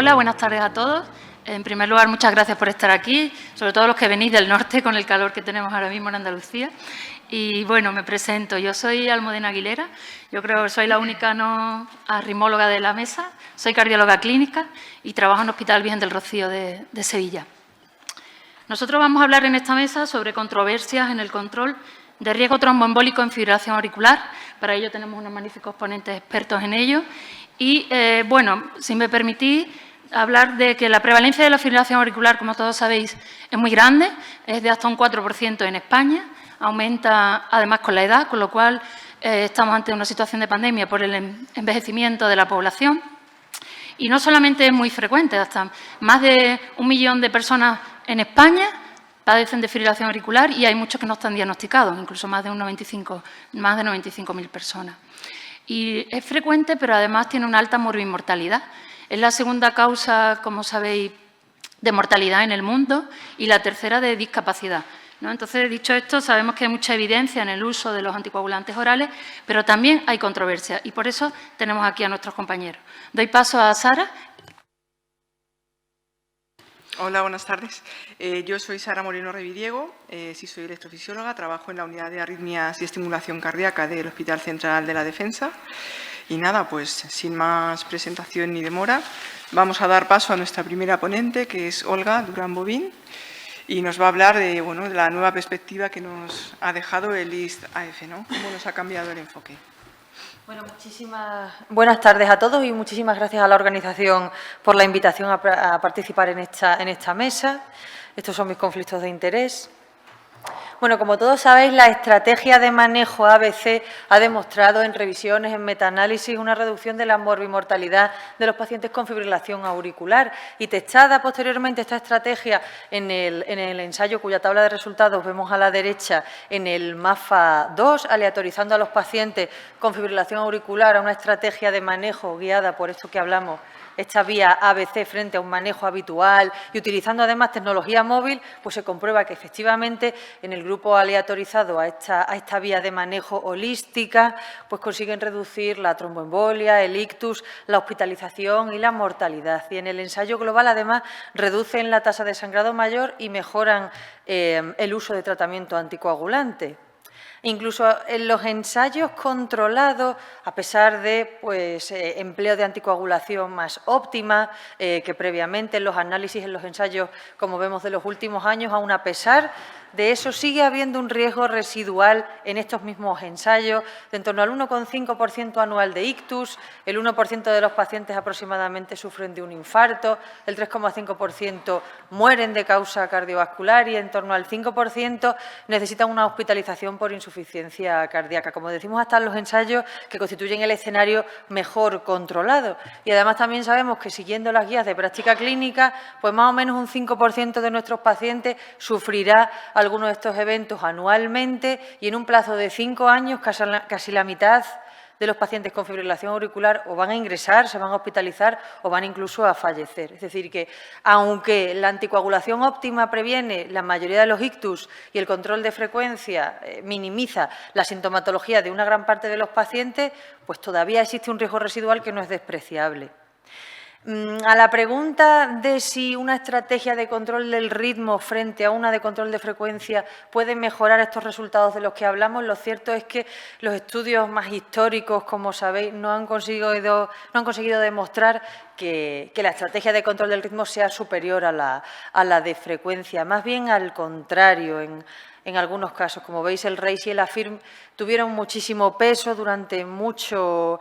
Hola, buenas tardes a todos. En primer lugar, muchas gracias por estar aquí, sobre todo los que venís del norte con el calor que tenemos ahora mismo en Andalucía. Y bueno, me presento. Yo soy Almudena Aguilera. Yo creo que soy la única no arritmóloga de la mesa. Soy cardióloga clínica y trabajo en el Hospital Virgen del Rocío de Sevilla. Nosotros vamos a hablar en esta mesa sobre controversias en el control de riesgo tromboembólico en fibrilación auricular. Para ello tenemos unos magníficos ponentes expertos en ello. Y, bueno, si me permitís hablar de que la prevalencia de la fibrilación auricular, como todos sabéis, es muy grande, es de hasta un 4% en España, aumenta además con la edad, con lo cual estamos ante una situación de pandemia por el envejecimiento de la población. Y no solamente es muy frecuente, hasta más de 1 millón de personas en España padecen de fibrilación auricular y hay muchos que no están diagnosticados, incluso más de 95.000 personas. Y es frecuente, pero además tiene una alta morbimortalidad. Es la segunda causa, como sabéis, de mortalidad en el mundo y la tercera de discapacidad, ¿no? Entonces, dicho esto, sabemos que hay mucha evidencia en el uso de los anticoagulantes orales, pero también hay controversia y por eso tenemos aquí a nuestros compañeros. Doy paso a Sara. Hola, buenas tardes. Yo soy Sara Moreno Revidiego, sí soy electrofisióloga, trabajo en la unidad de arritmias y estimulación cardíaca del Hospital Central de la Defensa. Y nada, pues sin más presentación ni demora, vamos a dar paso a nuestra primera ponente, que es Olga Durán Bobín, y nos va a hablar de, bueno, de la nueva perspectiva que nos ha dejado el IST-AF, ¿no? Cómo nos ha cambiado el enfoque. Bueno, buenas tardes a todos y muchísimas gracias a la organización por la invitación a participar en esta mesa. Estos son mis conflictos de interés. Bueno, como todos sabéis, la estrategia de manejo ABC ha demostrado en revisiones, en metaanálisis, una reducción de la morbimortalidad de los pacientes con fibrilación auricular. Y testada posteriormente esta estrategia en el ensayo cuya tabla de resultados vemos a la derecha en el MAFA-2, aleatorizando a los pacientes con fibrilación auricular a una estrategia de manejo guiada por esto que hablamos, esta vía ABC frente a un manejo habitual y utilizando además tecnología móvil, pues se comprueba que efectivamente en el grupo aleatorizado a esta vía de manejo holística, pues consiguen reducir la tromboembolia, el ictus, la hospitalización y la mortalidad. Y en el ensayo global además reducen la tasa de sangrado mayor y mejoran el uso de tratamiento anticoagulante. Incluso en los ensayos controlados, a pesar de empleo de anticoagulación más óptima que previamente en los análisis, en los ensayos, como vemos de los últimos años, aún a pesar de eso sigue habiendo un riesgo residual en estos mismos ensayos de en torno al 1,5% anual de ictus, el 1% de los pacientes aproximadamente sufren de un infarto, el 3,5% mueren de causa cardiovascular y en torno al 5% necesitan una hospitalización por insuficiencia cardíaca. Como decimos, hasta los ensayos que constituyen el escenario mejor controlado. Y además también sabemos que siguiendo las guías de práctica clínica, pues más o menos un 5% de nuestros pacientes sufrirá algunos de estos eventos anualmente y en un plazo de 5 años casi la mitad de los pacientes con fibrilación auricular o van a ingresar, se van a hospitalizar o van incluso a fallecer. Es decir, que aunque la anticoagulación óptima previene la mayoría de los ictus y el control de frecuencia minimiza la sintomatología de una gran parte de los pacientes, pues todavía existe un riesgo residual que no es despreciable. A la pregunta de si una estrategia de control del ritmo frente a una de control de frecuencia puede mejorar estos resultados de los que hablamos, lo cierto es que los estudios más históricos, como sabéis, no han conseguido demostrar que la estrategia de control del ritmo sea superior a la de frecuencia. Más bien al contrario, en algunos casos. Como veis, el RACE y el AFIRM tuvieron muchísimo peso durante mucho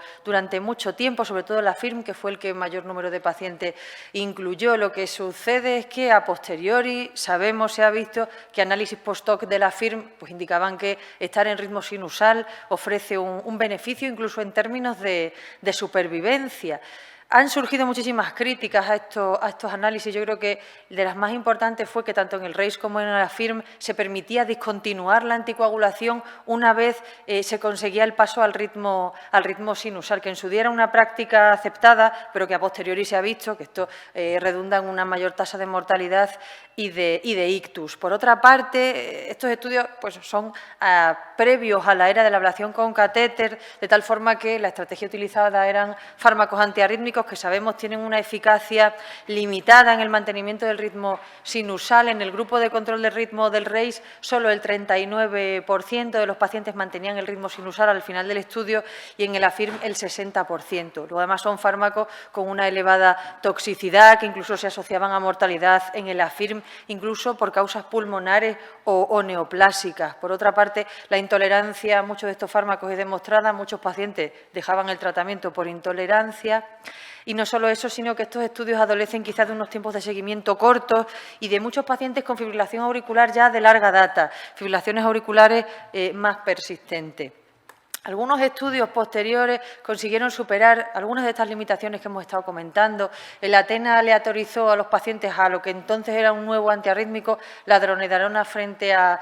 tiempo, sobre todo el AFIRM, que fue el que mayor número de pacientes incluyó. Lo que sucede es que a posteriori se ha visto que análisis post-hoc del AFIRM pues, indicaban que estar en ritmo sinusal ofrece un beneficio incluso en términos de supervivencia. Han surgido muchísimas críticas a estos análisis. Yo creo que de las más importantes fue que tanto en el RACE como en el AFIRM se permitía discontinuar la anticoagulación una vez se conseguía el paso al ritmo sinusal, que en su día era una práctica aceptada, pero que a posteriori se ha visto que esto redunda en una mayor tasa de mortalidad y de ictus. Por otra parte, estos estudios pues, son previos a la era de la ablación con catéter, de tal forma que la estrategia utilizada eran fármacos antiarrítmicos antiarrítmicos que sabemos tienen una eficacia limitada en el mantenimiento del ritmo sinusal. En el grupo de control del ritmo del REIS, solo el 39% de los pacientes mantenían el ritmo sinusal al final del estudio y en el AFIRM el 60%. Luego, además, son fármacos con una elevada toxicidad que incluso se asociaban a mortalidad en el AFIRM, incluso por causas pulmonares o neoplásicas. Por otra parte, la intolerancia a muchos de estos fármacos es demostrada. Muchos pacientes dejaban el tratamiento por intolerancia. Y no solo eso, sino que estos estudios adolecen quizás de unos tiempos de seguimiento cortos y de muchos pacientes con fibrilación auricular ya de larga data, fibrilaciones auriculares más persistentes. Algunos estudios posteriores consiguieron superar algunas de estas limitaciones que hemos estado comentando. El ATHENA aleatorizó a los pacientes a lo que entonces era un nuevo antiarrítmico, la dronedarona frente a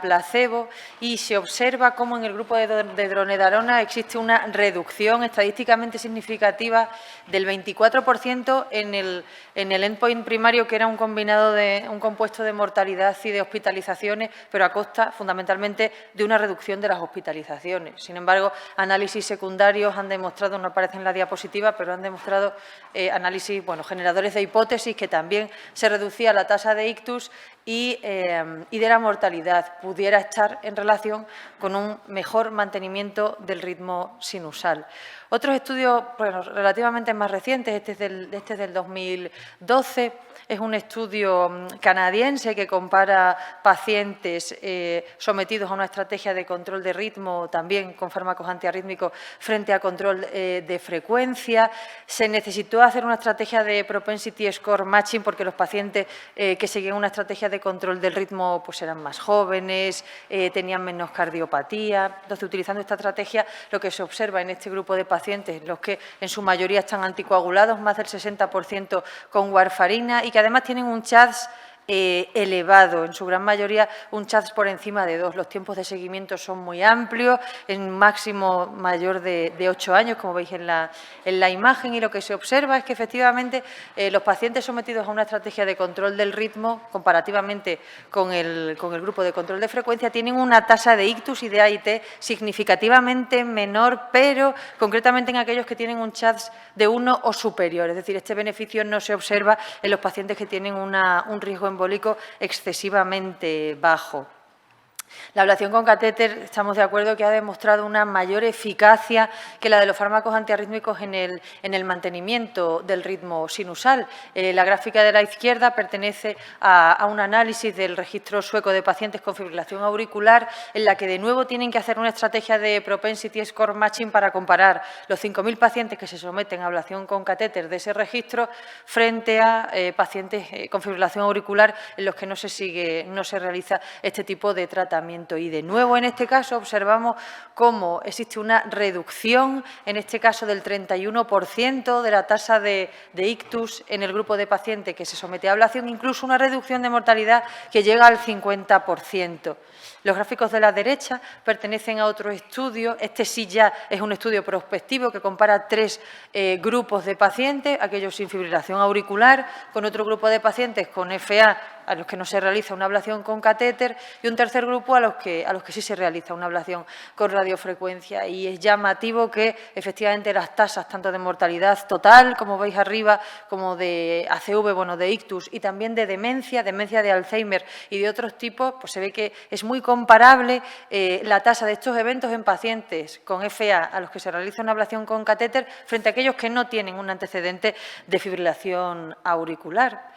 placebo, y se observa cómo en el grupo de dronedarona existe una reducción estadísticamente significativa del 24% en el endpoint primario, que era un compuesto de mortalidad y de hospitalizaciones, pero a costa fundamentalmente de una reducción de las hospitalizaciones. Sin embargo, análisis secundarios han demostrado, no aparece en la diapositiva, pero han demostrado análisis, generadores de hipótesis, que también se reducía la tasa de ictus y de la mortalidad. Pudiera estar en relación con un mejor mantenimiento del ritmo sinusal. Otros estudios relativamente más recientes, este es del 2012, es un estudio canadiense que compara pacientes sometidos a una estrategia de control de ritmo, también con fármacos antiarrítmicos, frente a control de frecuencia. Se necesitó hacer una estrategia de propensity score matching porque los pacientes que seguían una estrategia de control del ritmo pues eran más jóvenes, tenían menos cardiopatía. Entonces, utilizando esta estrategia, lo que se observa en este grupo de pacientes, los que en su mayoría están anticoagulados, más del 60% con warfarina, y que además tienen un CHADS elevado, en su gran mayoría un CHADS por encima de 2. Los tiempos de seguimiento son muy amplios, en máximo mayor de 8 años, como veis en la imagen, y lo que se observa es que efectivamente los pacientes sometidos a una estrategia de control del ritmo, comparativamente con el grupo de control de frecuencia, tienen una tasa de ictus y de AIT significativamente menor, pero concretamente en aquellos que tienen un CHADS de 1 o superior. Es decir, este beneficio no se observa en los pacientes que tienen un riesgo embólico excesivamente bajo. La ablación con catéter, estamos de acuerdo que ha demostrado una mayor eficacia que la de los fármacos antiarrítmicos en el mantenimiento del ritmo sinusal. La gráfica de la izquierda pertenece a un análisis del registro sueco de pacientes con fibrilación auricular, en la que de nuevo tienen que hacer una estrategia de propensity score matching para comparar los 5.000 pacientes que se someten a ablación con catéter de ese registro frente a pacientes con fibrilación auricular en los que no se realiza este tipo de tratamiento. Y de nuevo, en este caso, observamos cómo existe una reducción, en este caso del 31% de la tasa de ictus en el grupo de pacientes que se somete a ablación, incluso una reducción de mortalidad que llega al 50%. Los gráficos de la derecha pertenecen a otro estudio. Este sí ya es un estudio prospectivo que compara 3 grupos de pacientes, aquellos sin fibrilación auricular, con otro grupo de pacientes con FA, a los que no se realiza una ablación con catéter, y un tercer grupo a los que sí se realiza una ablación con radiofrecuencia. Y es llamativo que efectivamente las tasas tanto de mortalidad total, como veis arriba, como de ACV, de ictus, y también de demencia de Alzheimer y de otros tipos, pues se ve que es muy comparable la tasa de estos eventos en pacientes con FA a los que se realiza una ablación con catéter frente a aquellos que no tienen un antecedente de fibrilación auricular.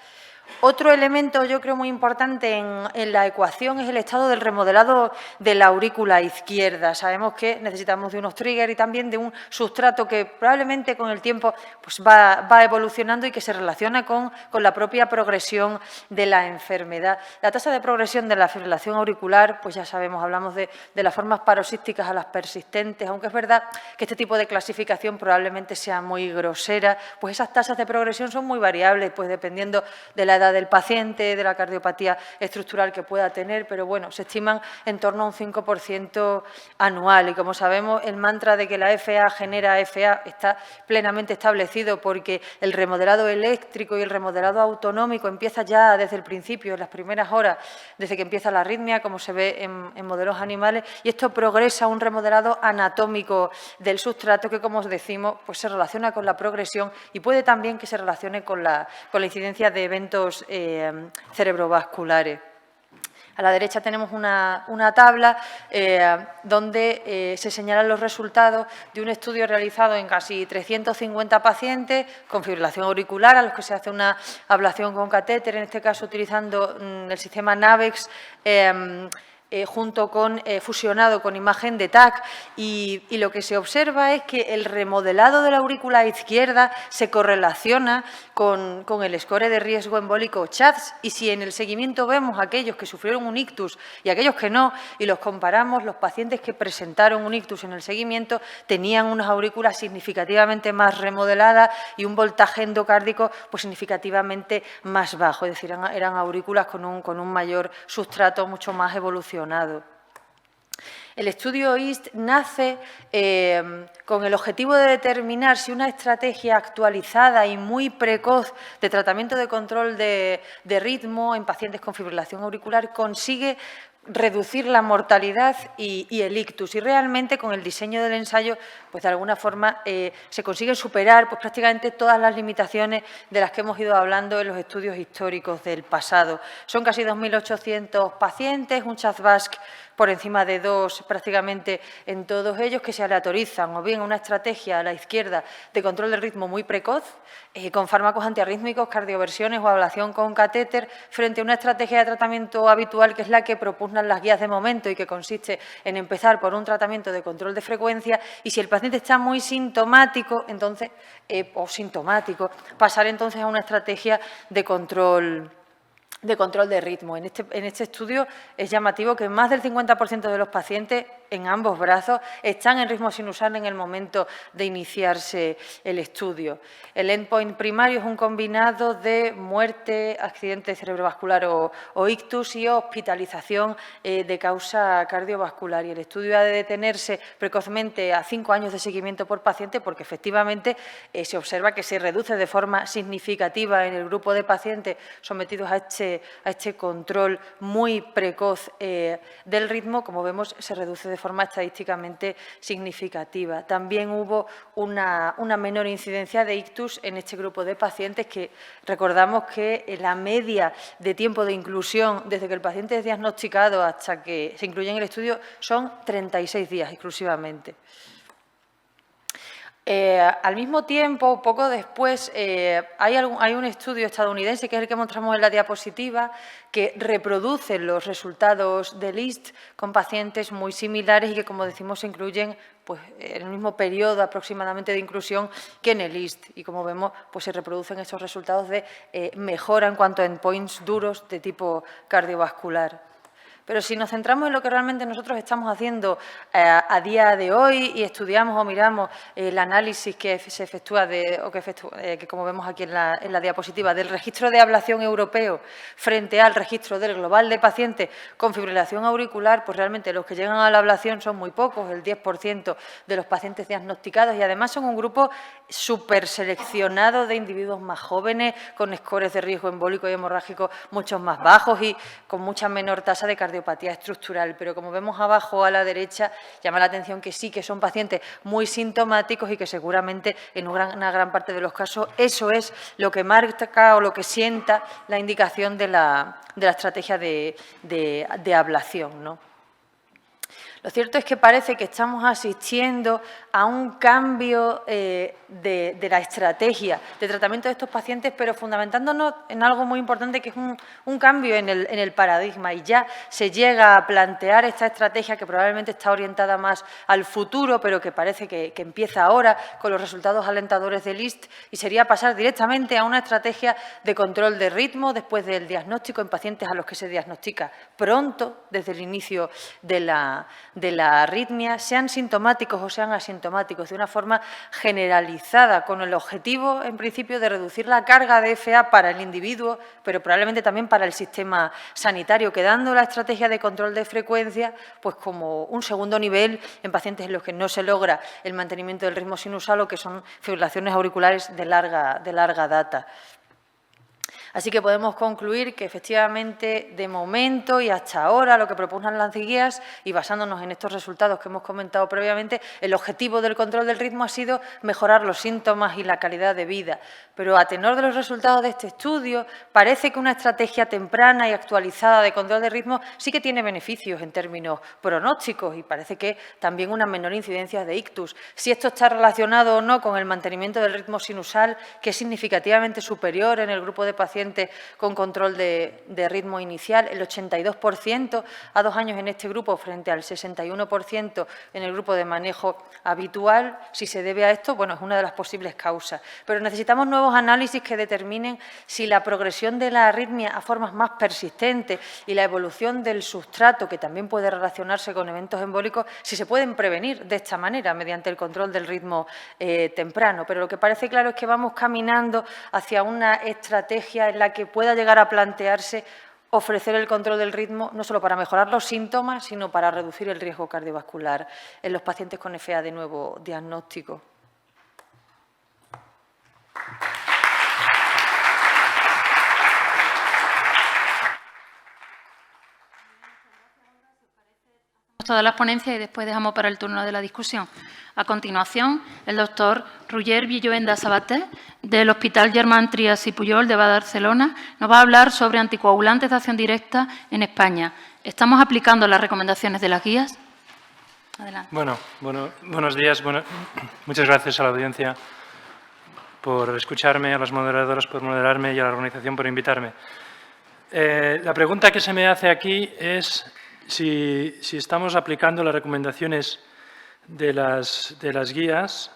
Otro elemento, yo creo, muy importante en la ecuación es el estado del remodelado de la aurícula izquierda. Sabemos que necesitamos de unos triggers y también de un sustrato que probablemente con el tiempo pues va evolucionando y que se relaciona con la propia progresión de la enfermedad. La tasa de progresión de la fibrilación auricular, pues ya sabemos, hablamos de las formas paroxísticas a las persistentes, aunque es verdad que este tipo de clasificación probablemente sea muy grosera, pues esas tasas de progresión son muy variables, pues dependiendo de la edad del paciente, de la cardiopatía estructural que pueda tener, pero bueno, se estiman en torno a un 5% anual. Y como sabemos, el mantra de que la FA genera FA está plenamente establecido porque el remodelado eléctrico y el remodelado autonómico empieza ya desde el principio, en las primeras horas, desde que empieza la arritmia, como se ve en modelos animales, y esto progresa a un remodelado anatómico del sustrato que, como os decimos, pues se relaciona con la progresión y puede también que se relacione con la incidencia de eventos cerebrovasculares. A la derecha tenemos una tabla donde se señalan los resultados de un estudio realizado en casi 350 pacientes con fibrilación auricular, a los que se hace una ablación con catéter, en este caso utilizando el sistema NAVEX, fusionado con imagen de TAC, y lo que se observa es que el remodelado de la aurícula izquierda se correlaciona con el score de riesgo embólico CHADS, y si en el seguimiento vemos aquellos que sufrieron un ictus y aquellos que no, y los comparamos, los pacientes que presentaron un ictus en el seguimiento tenían unas aurículas significativamente más remodeladas y un voltaje endocárdico pues significativamente más bajo, es decir, eran aurículas con un mayor sustrato mucho más evolucionado. El estudio IST nace con el objetivo de determinar si una estrategia actualizada y muy precoz de tratamiento de control de ritmo en pacientes con fibrilación auricular consigue reducir la mortalidad y el ictus. Y realmente con el diseño del ensayo, pues de alguna forma se consigue superar pues, prácticamente todas las limitaciones de las que hemos ido hablando en los estudios históricos del pasado. Son casi 2.800 pacientes, un CHADS-VASc por encima de 2 prácticamente en todos ellos, que se aleatorizan o bien una estrategia a la izquierda de control del ritmo muy precoz, con fármacos antiarrítmicos, cardioversiones o ablación con catéter, frente a una estrategia de tratamiento habitual que es la que propugnan las guías de momento y que consiste en empezar por un tratamiento de control de frecuencia y si el paciente está muy sintomático, entonces, pasar entonces a una estrategia de control de ritmo. En este estudio es llamativo que más del 50% de los pacientes en ambos brazos están en ritmo sinusal en el momento de iniciarse el estudio. El endpoint primario es un combinado de muerte, accidente cerebrovascular o ictus y hospitalización de causa cardiovascular. Y el estudio ha de detenerse precozmente a 5 años de seguimiento por paciente porque efectivamente se observa que se reduce de forma significativa en el grupo de pacientes sometidos a este control muy precoz del ritmo. Como vemos, se reduce de forma estadísticamente significativa. También hubo una menor incidencia de ictus en este grupo de pacientes que recordamos que la media de tiempo de inclusión desde que el paciente es diagnosticado hasta que se incluye en el estudio son 36 días exclusivamente. Al mismo tiempo, poco después, hay un estudio estadounidense, que es el que mostramos en la diapositiva, que reproduce los resultados del IST con pacientes muy similares y que, como decimos, se incluyen pues, en el mismo periodo aproximadamente de inclusión que en el IST. Y, como vemos, pues, se reproducen estos resultados de mejora en cuanto a endpoints duros de tipo cardiovascular. Pero si nos centramos en lo que realmente nosotros estamos haciendo a día de hoy y estudiamos o miramos el análisis que se efectúa, que como vemos aquí en la diapositiva, del registro de ablación europeo frente al registro del global de pacientes con fibrilación auricular, pues realmente los que llegan a la ablación son muy pocos, el 10% de los pacientes diagnosticados, y además son un grupo súper seleccionado de individuos más jóvenes, con scores de riesgo embólico y hemorrágico mucho más bajos y con mucha menor tasa de cardiopatía estructural. Pero como vemos abajo a la derecha, llama la atención que sí que son pacientes muy sintomáticos y que seguramente en una gran parte de los casos eso es lo que marca o lo que sienta la indicación de la estrategia de ablación, ¿no? Lo cierto es que parece que estamos asistiendo a un cambio de la estrategia de tratamiento de estos pacientes, pero fundamentándonos en algo muy importante, que es un cambio en el paradigma. Y ya se llega a plantear esta estrategia que probablemente está orientada más al futuro, pero que parece que empieza ahora con los resultados alentadores del IST, y sería pasar directamente a una estrategia de control de ritmo después del diagnóstico en pacientes a los que se diagnostica pronto, desde el inicio de la de la arritmia, sean sintomáticos o sean asintomáticos, de una forma generalizada, con el objetivo, en principio, de reducir la carga de FA para el individuo, pero probablemente también para el sistema sanitario, quedando la estrategia de control de frecuencia pues como un segundo nivel en pacientes en los que no se logra el mantenimiento del ritmo sinusal o que son fibrilaciones auriculares de larga data. Así que podemos concluir que, efectivamente, de momento y hasta ahora, lo que proponen las guías, y basándonos en estos resultados que hemos comentado previamente, el objetivo del control del ritmo ha sido mejorar los síntomas y la calidad de vida. Pero, a tenor de los resultados de este estudio, parece que una estrategia temprana y actualizada de control del ritmo sí que tiene beneficios en términos pronósticos y parece que también una menor incidencia de ictus. Si esto está relacionado o no con el mantenimiento del ritmo sinusal, que es significativamente superior en el grupo de pacientes con control de ritmo inicial, el 82% a 2 años en este grupo frente al 61% en el grupo de manejo habitual. Si se debe a esto, bueno, es una de las posibles causas. Pero necesitamos nuevos análisis que determinen si la progresión de la arritmia a formas más persistentes y la evolución del sustrato, que también puede relacionarse con eventos embólicos, si se pueden prevenir de esta manera, mediante el control del ritmo temprano. Pero lo que parece claro es que vamos caminando hacia una estrategia en la que pueda llegar a plantearse ofrecer el control del ritmo no solo para mejorar los síntomas, sino para reducir el riesgo cardiovascular en los pacientes con FA de nuevo diagnóstico. Todas las ponencias y después dejamos para el turno de la discusión. A continuación, el doctor Roger Villoenda Sabaté, del Hospital Germán Trias y Pujol de Barcelona, nos va a hablar sobre anticoagulantes de acción directa en España. ¿Estamos aplicando las recomendaciones de las guías? Adelante. Buenos días. Muchas gracias a la audiencia por escucharme, a las moderadoras por moderarme y a la organización por invitarme. La pregunta que se me hace aquí es si estamos aplicando las recomendaciones de las guías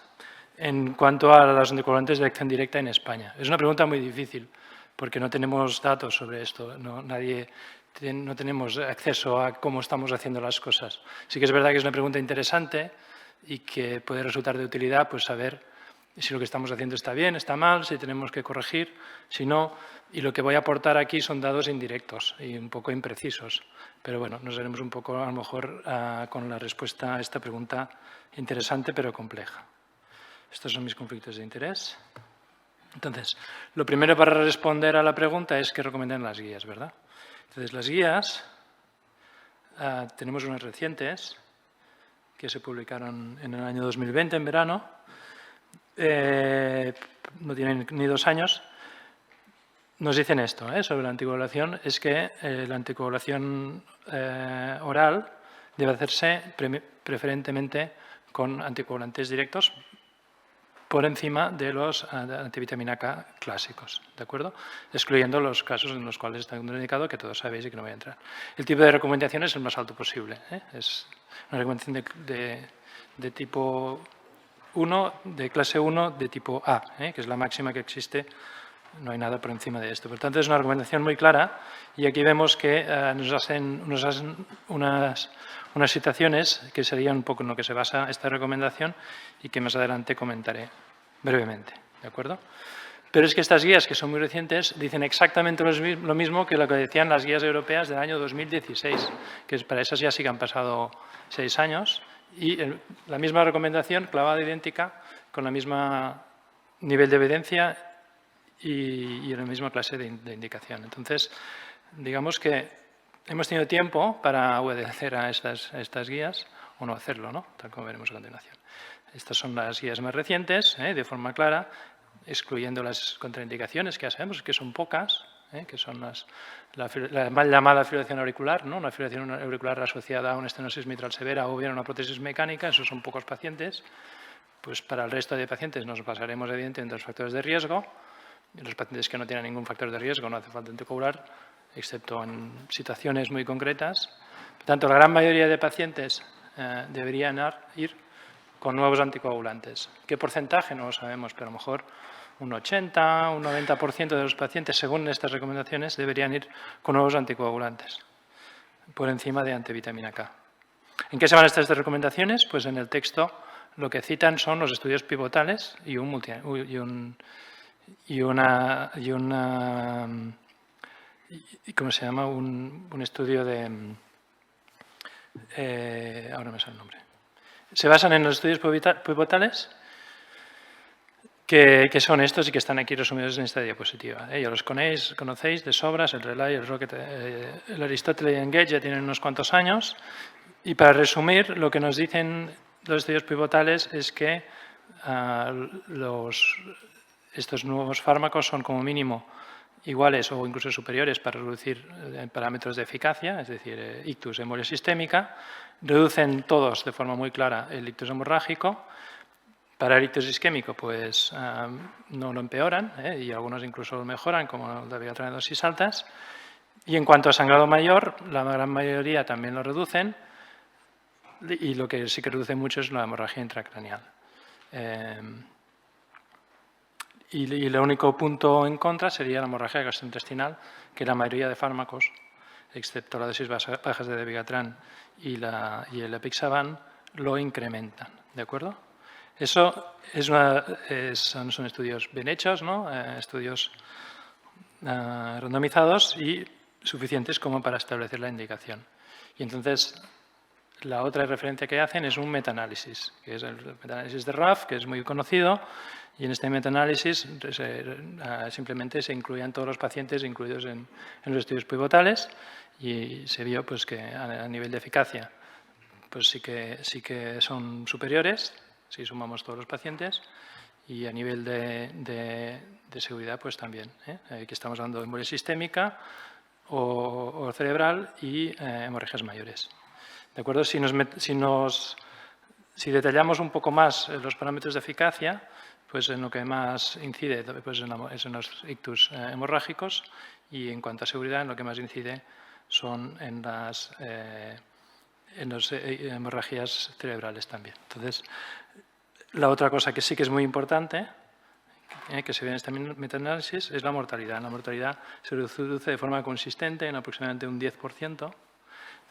en cuanto a los anticoagulantes de acción directa en España. Es una pregunta muy difícil porque no tenemos datos sobre esto, no tenemos acceso a cómo estamos haciendo las cosas. Sí que es verdad que es una pregunta interesante y que puede resultar de utilidad pues saber si lo que estamos haciendo está bien, está mal, si tenemos que corregir, si no. Y lo que voy a aportar aquí son datos indirectos y un poco imprecisos. Pero bueno, nos veremos un poco, a lo mejor, con la respuesta a esta pregunta interesante pero compleja. Estos son mis conflictos de interés. Entonces, lo primero para responder a la pregunta es qué recomiendan las guías, ¿verdad? Entonces, las guías, tenemos unas recientes que se publicaron en el año 2020, en verano. No tienen ni 2 años. Nos dicen esto sobre la anticoagulación, es que la anticoagulación oral debe hacerse preferentemente con anticoagulantes directos por encima de los antivitamina K clásicos, ¿de acuerdo? Excluyendo los casos en los cuales está indicado, que todos sabéis y que no voy a entrar. El tipo de recomendación es el más alto posible. Es una recomendación de tipo 1, de clase 1, de tipo A, que es la máxima que existe. No hay nada por encima de esto. Por tanto, es una recomendación muy clara y aquí vemos que nos hacen unas situaciones que serían un poco en lo que se basa esta recomendación y que más adelante comentaré brevemente. ¿De acuerdo? Pero es que estas guías, que son muy recientes, dicen exactamente lo mismo que lo que decían las guías europeas del año 2016, que para esas ya sí que han pasado 6 años y la misma recomendación, clavada, idéntica, con la misma nivel de evidencia y en la misma clase de indicación. Entonces, digamos que hemos tenido tiempo para obedecer a estas guías o no hacerlo, ¿no? Tal como veremos a continuación. Estas son las guías más recientes, de forma clara, excluyendo las contraindicaciones, que ya sabemos que son pocas, que son la mal llamada fibrilación auricular, ¿no? Una fibrilación auricular asociada a una estenosis mitral severa o bien a una prótesis mecánica, esos son pocos pacientes. Pues para el resto de pacientes nos basaremos evidentemente en los factores de riesgo. En los pacientes que no tienen ningún factor de riesgo no hace falta anticoagular, excepto en situaciones muy concretas. Por tanto, la gran mayoría de pacientes deberían ir con nuevos anticoagulantes. ¿Qué porcentaje? No lo sabemos, pero a lo mejor un 80, un 90% de los pacientes, según estas recomendaciones, deberían ir con nuevos anticoagulantes, por encima de antivitamina K. ¿En qué se van estas recomendaciones? Pues en el texto lo que citan son los estudios pivotales y un estudio de... ahora me sale el nombre. Se basan en los estudios pivotales que son estos y que están aquí resumidos en esta diapositiva. Ya los conocéis de sobras, el Relay, el Rocket, el Aristóteles y el Engage ya tienen unos cuantos años. Y para resumir, lo que nos dicen los estudios pivotales es que estos nuevos fármacos son como mínimo iguales o incluso superiores para reducir parámetros de eficacia, es decir, ictus, embolia sistémica. Reducen todos de forma muy clara el ictus hemorrágico. Para el ictus isquémico, pues no lo empeoran y algunos incluso lo mejoran, como el de Vigatran en dosis altas. Y en cuanto a sangrado mayor, la gran mayoría también lo reducen y lo que sí que reduce mucho es la hemorragia intracraneal. Y el único punto en contra sería la hemorragia gastrointestinal, que la mayoría de fármacos, excepto la dosis bajas de Vigatran y el Apixaban, lo incrementan. ¿De acuerdo? Eso son estudios bien hechos, ¿no? Estudios randomizados y suficientes como para establecer la indicación. Y entonces, la otra referencia que hacen es un metaanálisis, que es el metaanálisis de RAF, que es muy conocido, y en este metaanálisis simplemente se incluían todos los pacientes incluidos en los estudios pivotales y se vio pues, que a nivel de eficacia pues sí que son superiores, si sumamos todos los pacientes, y a nivel de seguridad pues también. Aquí estamos hablando de embolia sistémica o cerebral y hemorragias mayores. ¿De acuerdo? Si detallamos un poco más los parámetros de eficacia, pues en lo que más incide pues es en los ictus hemorrágicos y en cuanto a seguridad en lo que más incide son en las hemorragias cerebrales también. Entonces, la otra cosa que sí que es muy importante, que se ve en este metaanálisis, es la mortalidad. La mortalidad se reduce de forma consistente en aproximadamente un 10%,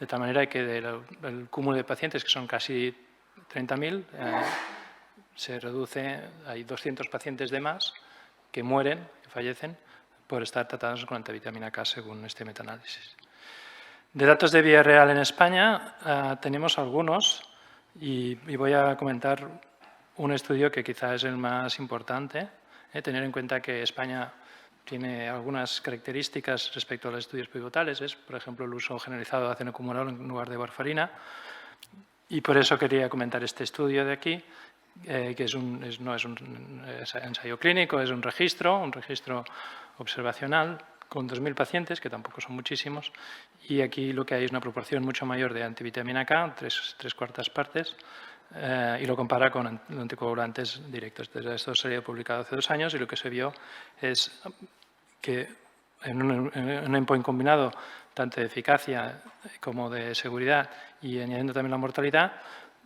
de tal manera que del cúmulo de pacientes, que son casi 30.000, se reduce, hay 200 pacientes de más que mueren, que fallecen, por estar tratados con antivitamina K según este metaanálisis. De datos de vía real en España tenemos algunos y voy a comentar un estudio que quizá es el más importante. Tener en cuenta que España tiene algunas características respecto a los estudios pivotales, es, por ejemplo, el uso generalizado de ácido acumulado en lugar de warfarina. Y por eso quería comentar este estudio de aquí, que no es un ensayo clínico, es un registro observacional con 2.000 pacientes, que tampoco son muchísimos, y aquí lo que hay es una proporción mucho mayor de antivitamina K, tres cuartas partes, y lo compara con anticoagulantes directos. Entonces, esto salió publicado hace 2 años y lo que se vio es que en un endpoint combinado tanto de eficacia como de seguridad y añadiendo también la mortalidad,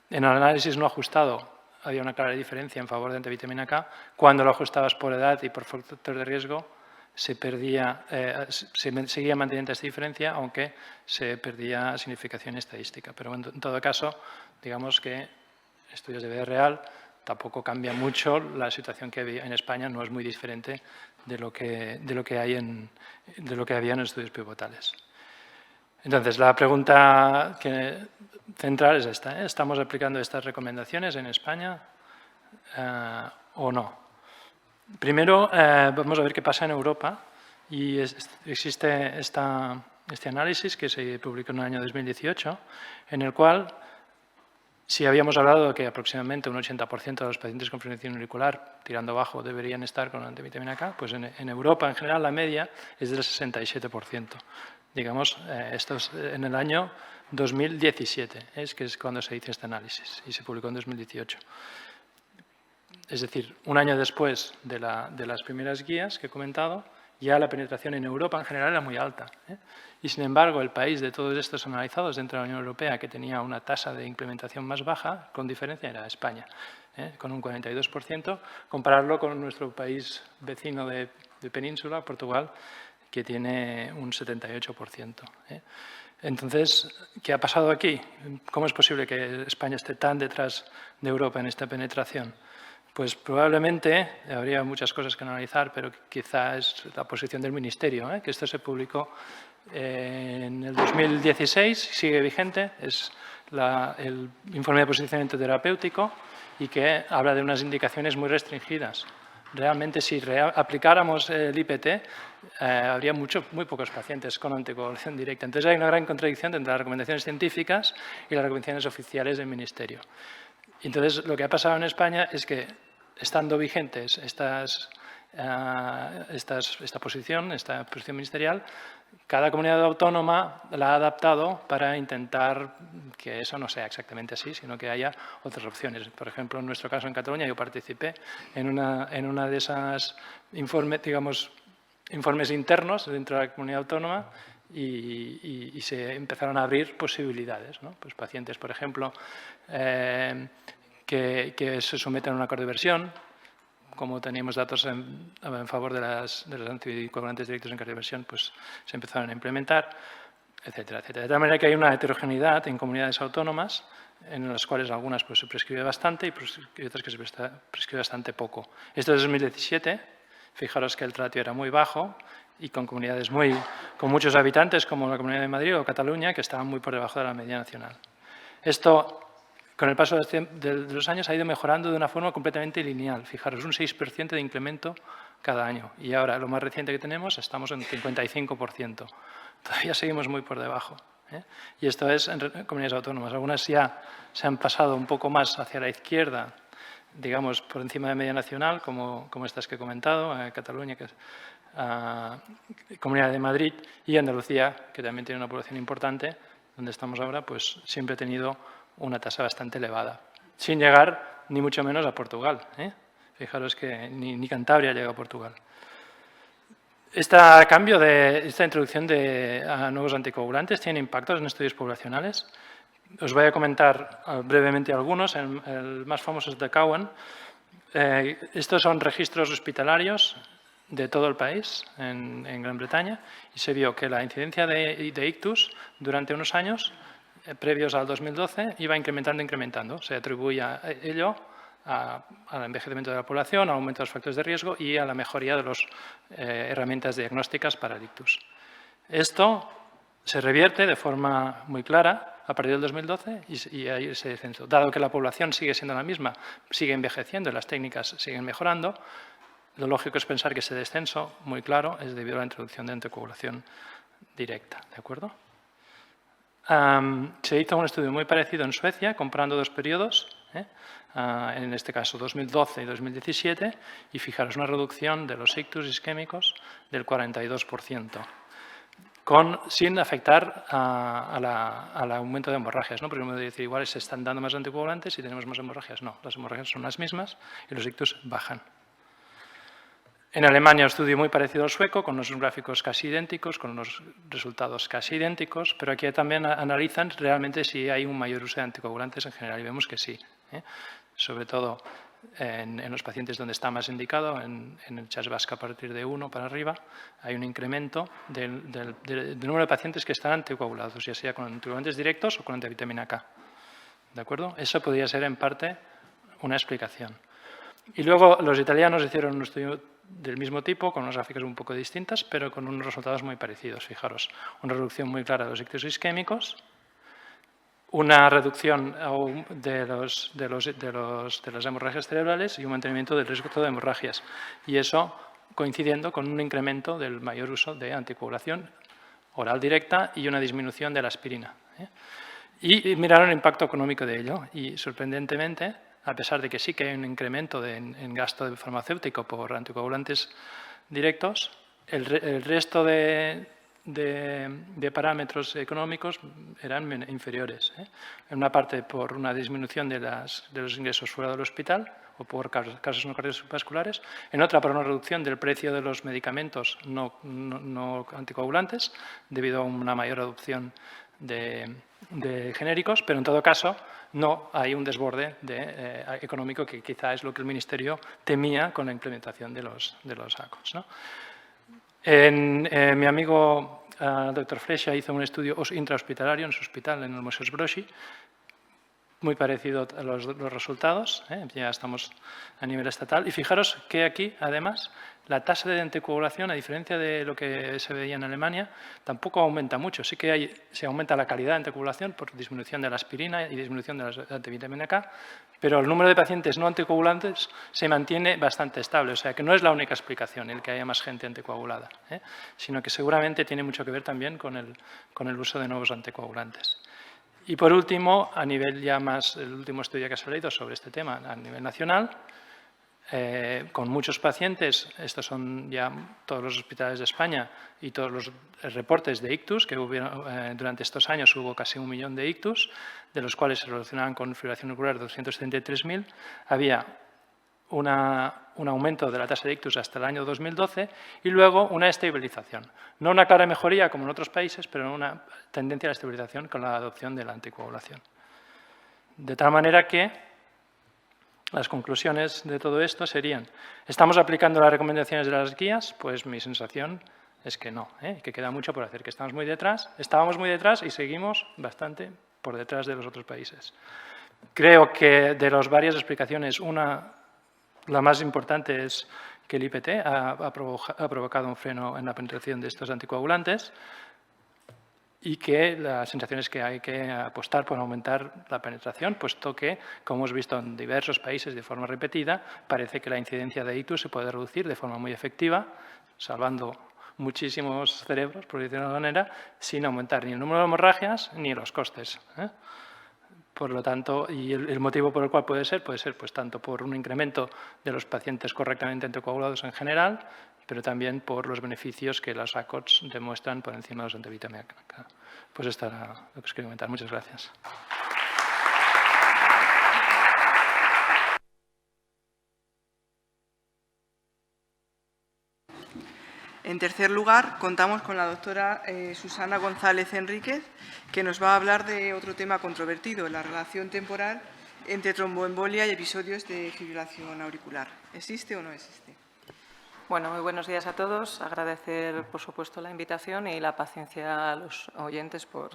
en el análisis no ajustado había una clara diferencia en favor de antivitamina K. Cuando lo ajustabas por edad y por factor de riesgo, se seguía manteniendo esta diferencia, aunque se perdía significación estadística. Pero en todo caso, digamos que estudios de vida real tampoco cambia mucho. La situación que había en España no es muy diferente de lo que había en los estudios pivotales. Entonces, la pregunta central es esta: ¿estamos aplicando estas recomendaciones en España o no? Primero, vamos a ver qué pasa en Europa. Y existe este análisis que se publicó en el año 2018, en el cual, si habíamos hablado de que aproximadamente un 80% de los pacientes con fibrilación auricular tirando abajo deberían estar con antivitamina K, pues en Europa, en general, la media es del 67%. Digamos, esto es en el año 2017, que es cuando se hizo este análisis, y se publicó en 2018. Es decir, un año después de las primeras guías que he comentado, ya la penetración en Europa en general era muy alta. Y sin embargo, el país de todos estos analizados dentro de la Unión Europea que tenía una tasa de implementación más baja, con diferencia, era España, con un 42%, compararlo con nuestro país vecino de península, Portugal, que tiene un 78%. Entonces, ¿qué ha pasado aquí? ¿Cómo es posible que España esté tan detrás de Europa en esta penetración? Pues probablemente, habría muchas cosas que analizar, pero quizá es la posición del Ministerio, que esto se publicó en el 2016, sigue vigente, es el informe de posicionamiento terapéutico y que habla de unas indicaciones muy restringidas. Realmente, si aplicáramos el IPT, habría muy pocos pacientes con anticoagulación directa. Entonces, hay una gran contradicción entre las recomendaciones científicas y las recomendaciones oficiales del Ministerio. Entonces, lo que ha pasado en España es que, estando vigentes esta posición ministerial, cada comunidad autónoma la ha adaptado para intentar que eso no sea exactamente así, sino que haya otras opciones. Por ejemplo, en nuestro caso en Cataluña, yo participé en una de esas informes internos dentro de la comunidad autónoma y se empezaron a abrir posibilidades, ¿no? Pues pacientes, por ejemplo, que se someten a una cardioversión, como teníamos datos en favor de los anticoagulantes directos en cardioversión, pues se empezaron a implementar, etcétera, etcétera. De tal manera que hay una heterogeneidad en comunidades autónomas, en las cuales algunas pues, se prescribe bastante y otras que se prescribe bastante poco. Esto es 2017, fijaros que el ratio era muy bajo y con comunidades con muchos habitantes, como la Comunidad de Madrid o Cataluña, que estaban muy por debajo de la media nacional. Esto, con el paso de los años, ha ido mejorando de una forma completamente lineal. Fijaros, un 6% de incremento cada año. Y ahora, lo más reciente que tenemos, estamos en 55%. Todavía seguimos muy por debajo. Y esto es en comunidades autónomas. Algunas ya se han pasado un poco más hacia la izquierda, digamos, por encima de media nacional, como estas que he comentado, Cataluña, que es Comunidad de Madrid, y Andalucía, que también tiene una población importante, donde estamos ahora, pues siempre ha tenido una tasa bastante elevada, sin llegar ni mucho menos a Portugal. Fijaros que ni Cantabria llega a Portugal. Esta introducción a nuevos anticoagulantes tiene impactos en estudios poblacionales. Os voy a comentar brevemente algunos. El más famoso es de Cowan. Estos son registros hospitalarios de todo el país en Gran Bretaña y se vio que la incidencia de ictus durante unos años previos al 2012 iba incrementando. Se atribuye a ello al envejecimiento de la población, al aumento de los factores de riesgo y a la mejoría de las herramientas diagnósticas para el ictus. Esto se revierte de forma muy clara a partir del 2012 y hay ese descenso. Dado que la población sigue siendo la misma, sigue envejeciendo y las técnicas siguen mejorando, lo lógico es pensar que ese descenso, muy claro, es debido a la introducción de anticoagulación directa. ¿De acuerdo? Se hizo un estudio muy parecido en Suecia, comparando dos periodos, en este caso 2012 y 2017, y fijaros una reducción de los ictus isquémicos del 42%, sin afectar al aumento de hemorragias, ¿no? Porque uno puede decir, igual se están dando más anticoagulantes y tenemos más hemorragias. No, las hemorragias son las mismas y los ictus bajan. En Alemania, un estudio muy parecido al sueco, con unos gráficos casi idénticos, con unos resultados casi idénticos, pero aquí también analizan realmente si hay un mayor uso de anticoagulantes en general, y vemos que sí. Sobre todo en los pacientes donde está más indicado, en el CHAS vasco a partir de 1 para arriba, hay un incremento del número de pacientes que están anticoagulados, ya sea con anticoagulantes directos o con antivitamina K. ¿De acuerdo? Eso podría ser en parte una explicación. Y luego los italianos hicieron un estudio del mismo tipo, con unas gráficas un poco distintas, pero con unos resultados muy parecidos. Fijaros, una reducción muy clara de los ictus isquémicos, una reducción de las hemorragias cerebrales y un mantenimiento del riesgo de hemorragias. Y eso coincidiendo con un incremento del mayor uso de anticoagulación oral directa y una disminución de la aspirina. Y miraron el impacto económico de ello y, sorprendentemente, a pesar de que sí que hay un incremento en gasto farmacéutico por anticoagulantes directos, el resto de parámetros económicos eran inferiores. En una parte por una disminución de los ingresos fuera del hospital o por casos no cardiovasculares, en otra por una reducción del precio de los medicamentos no anticoagulantes debido a una mayor adopción de genéricos, pero en todo caso no hay un desborde económico que quizá es lo que el Ministerio temía con la implementación de los ACOs, ¿no? Mi amigo el doctor Flecha hizo un estudio intrahospitalario en su hospital, en el Moses Broshi, muy parecido a los resultados, ya estamos a nivel estatal. Y fijaros que aquí, además, la tasa de anticoagulación, a diferencia de lo que se veía en Alemania, tampoco aumenta mucho. Sí que se aumenta la calidad de anticoagulación por disminución de la aspirina y disminución de la antivitamina K, pero el número de pacientes no anticoagulantes se mantiene bastante estable. O sea, que no es la única explicación el que haya más gente anticoagulada, sino que seguramente tiene mucho que ver también con el uso de nuevos anticoagulantes. Y por último, a nivel ya más, el último estudio que ha salido sobre este tema a nivel nacional, con muchos pacientes, estos son ya todos los hospitales de España y todos los reportes de ictus, que durante estos años hubo casi 1 millón de ictus, de los cuales se relacionaban con fibrilación auricular 273.000, había un aumento de la tasa de ictus hasta el año 2012 y luego una estabilización. No una clara mejoría como en otros países, pero una tendencia a la estabilización con la adopción de la anticoagulación. De tal manera que las conclusiones de todo esto serían: ¿estamos aplicando las recomendaciones de las guías? Pues mi sensación es que no, que queda mucho por hacer, que estamos muy detrás, estábamos muy detrás y seguimos bastante por detrás de los otros países. Creo que de las varias explicaciones, la más importante es que el IPT ha provocado un freno en la penetración de estos anticoagulantes y que la sensación es que hay que apostar por aumentar la penetración, puesto que, como hemos visto en diversos países de forma repetida, parece que la incidencia de ictus se puede reducir de forma muy efectiva, salvando muchísimos cerebros, por decirlo de alguna manera, sin aumentar ni el número de hemorragias ni los costes. Por lo tanto, y el motivo por el cual puede ser pues tanto por un incremento de los pacientes correctamente anticoagulados en general, pero también por los beneficios que las ACOTs demuestran por encima de los antivitamina K. Pues esto era lo que os quería comentar. Muchas gracias. En tercer lugar, contamos con la doctora Susana González Enríquez, que nos va a hablar de otro tema controvertido, la relación temporal entre tromboembolia y episodios de fibrilación auricular. ¿Existe o no existe? Bueno, muy buenos días a todos. Agradecer, por supuesto, la invitación y la paciencia a los oyentes por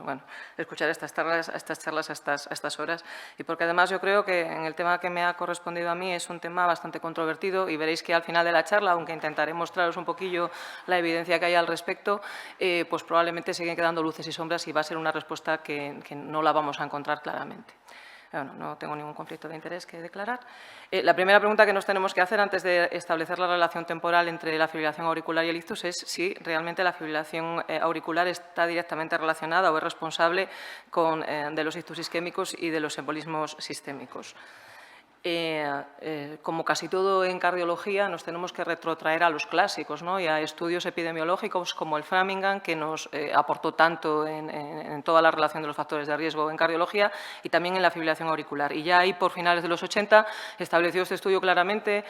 escuchar estas charlas a estas horas. Y porque además yo creo que en el tema que me ha correspondido a mí es un tema bastante controvertido y veréis que al final de la charla, aunque intentaré mostraros un poquillo la evidencia que hay al respecto, pues probablemente siguen quedando luces y sombras y va a ser una respuesta que no la vamos a encontrar claramente. Bueno, no tengo ningún conflicto de interés que declarar. La primera pregunta que nos tenemos que hacer antes de establecer la relación temporal entre la fibrilación auricular y el ictus es si realmente la fibrilación auricular está directamente relacionada o es responsable de los ictus isquémicos y de los embolismos sistémicos. Como casi todo en cardiología, nos tenemos que retrotraer a los clásicos, ¿no? Y a estudios epidemiológicos como el Framingham, que nos aportó tanto en toda la relación de los factores de riesgo en cardiología y también en la fibrilación auricular. Y ya ahí, por finales de los 80, estableció este estudio claramente.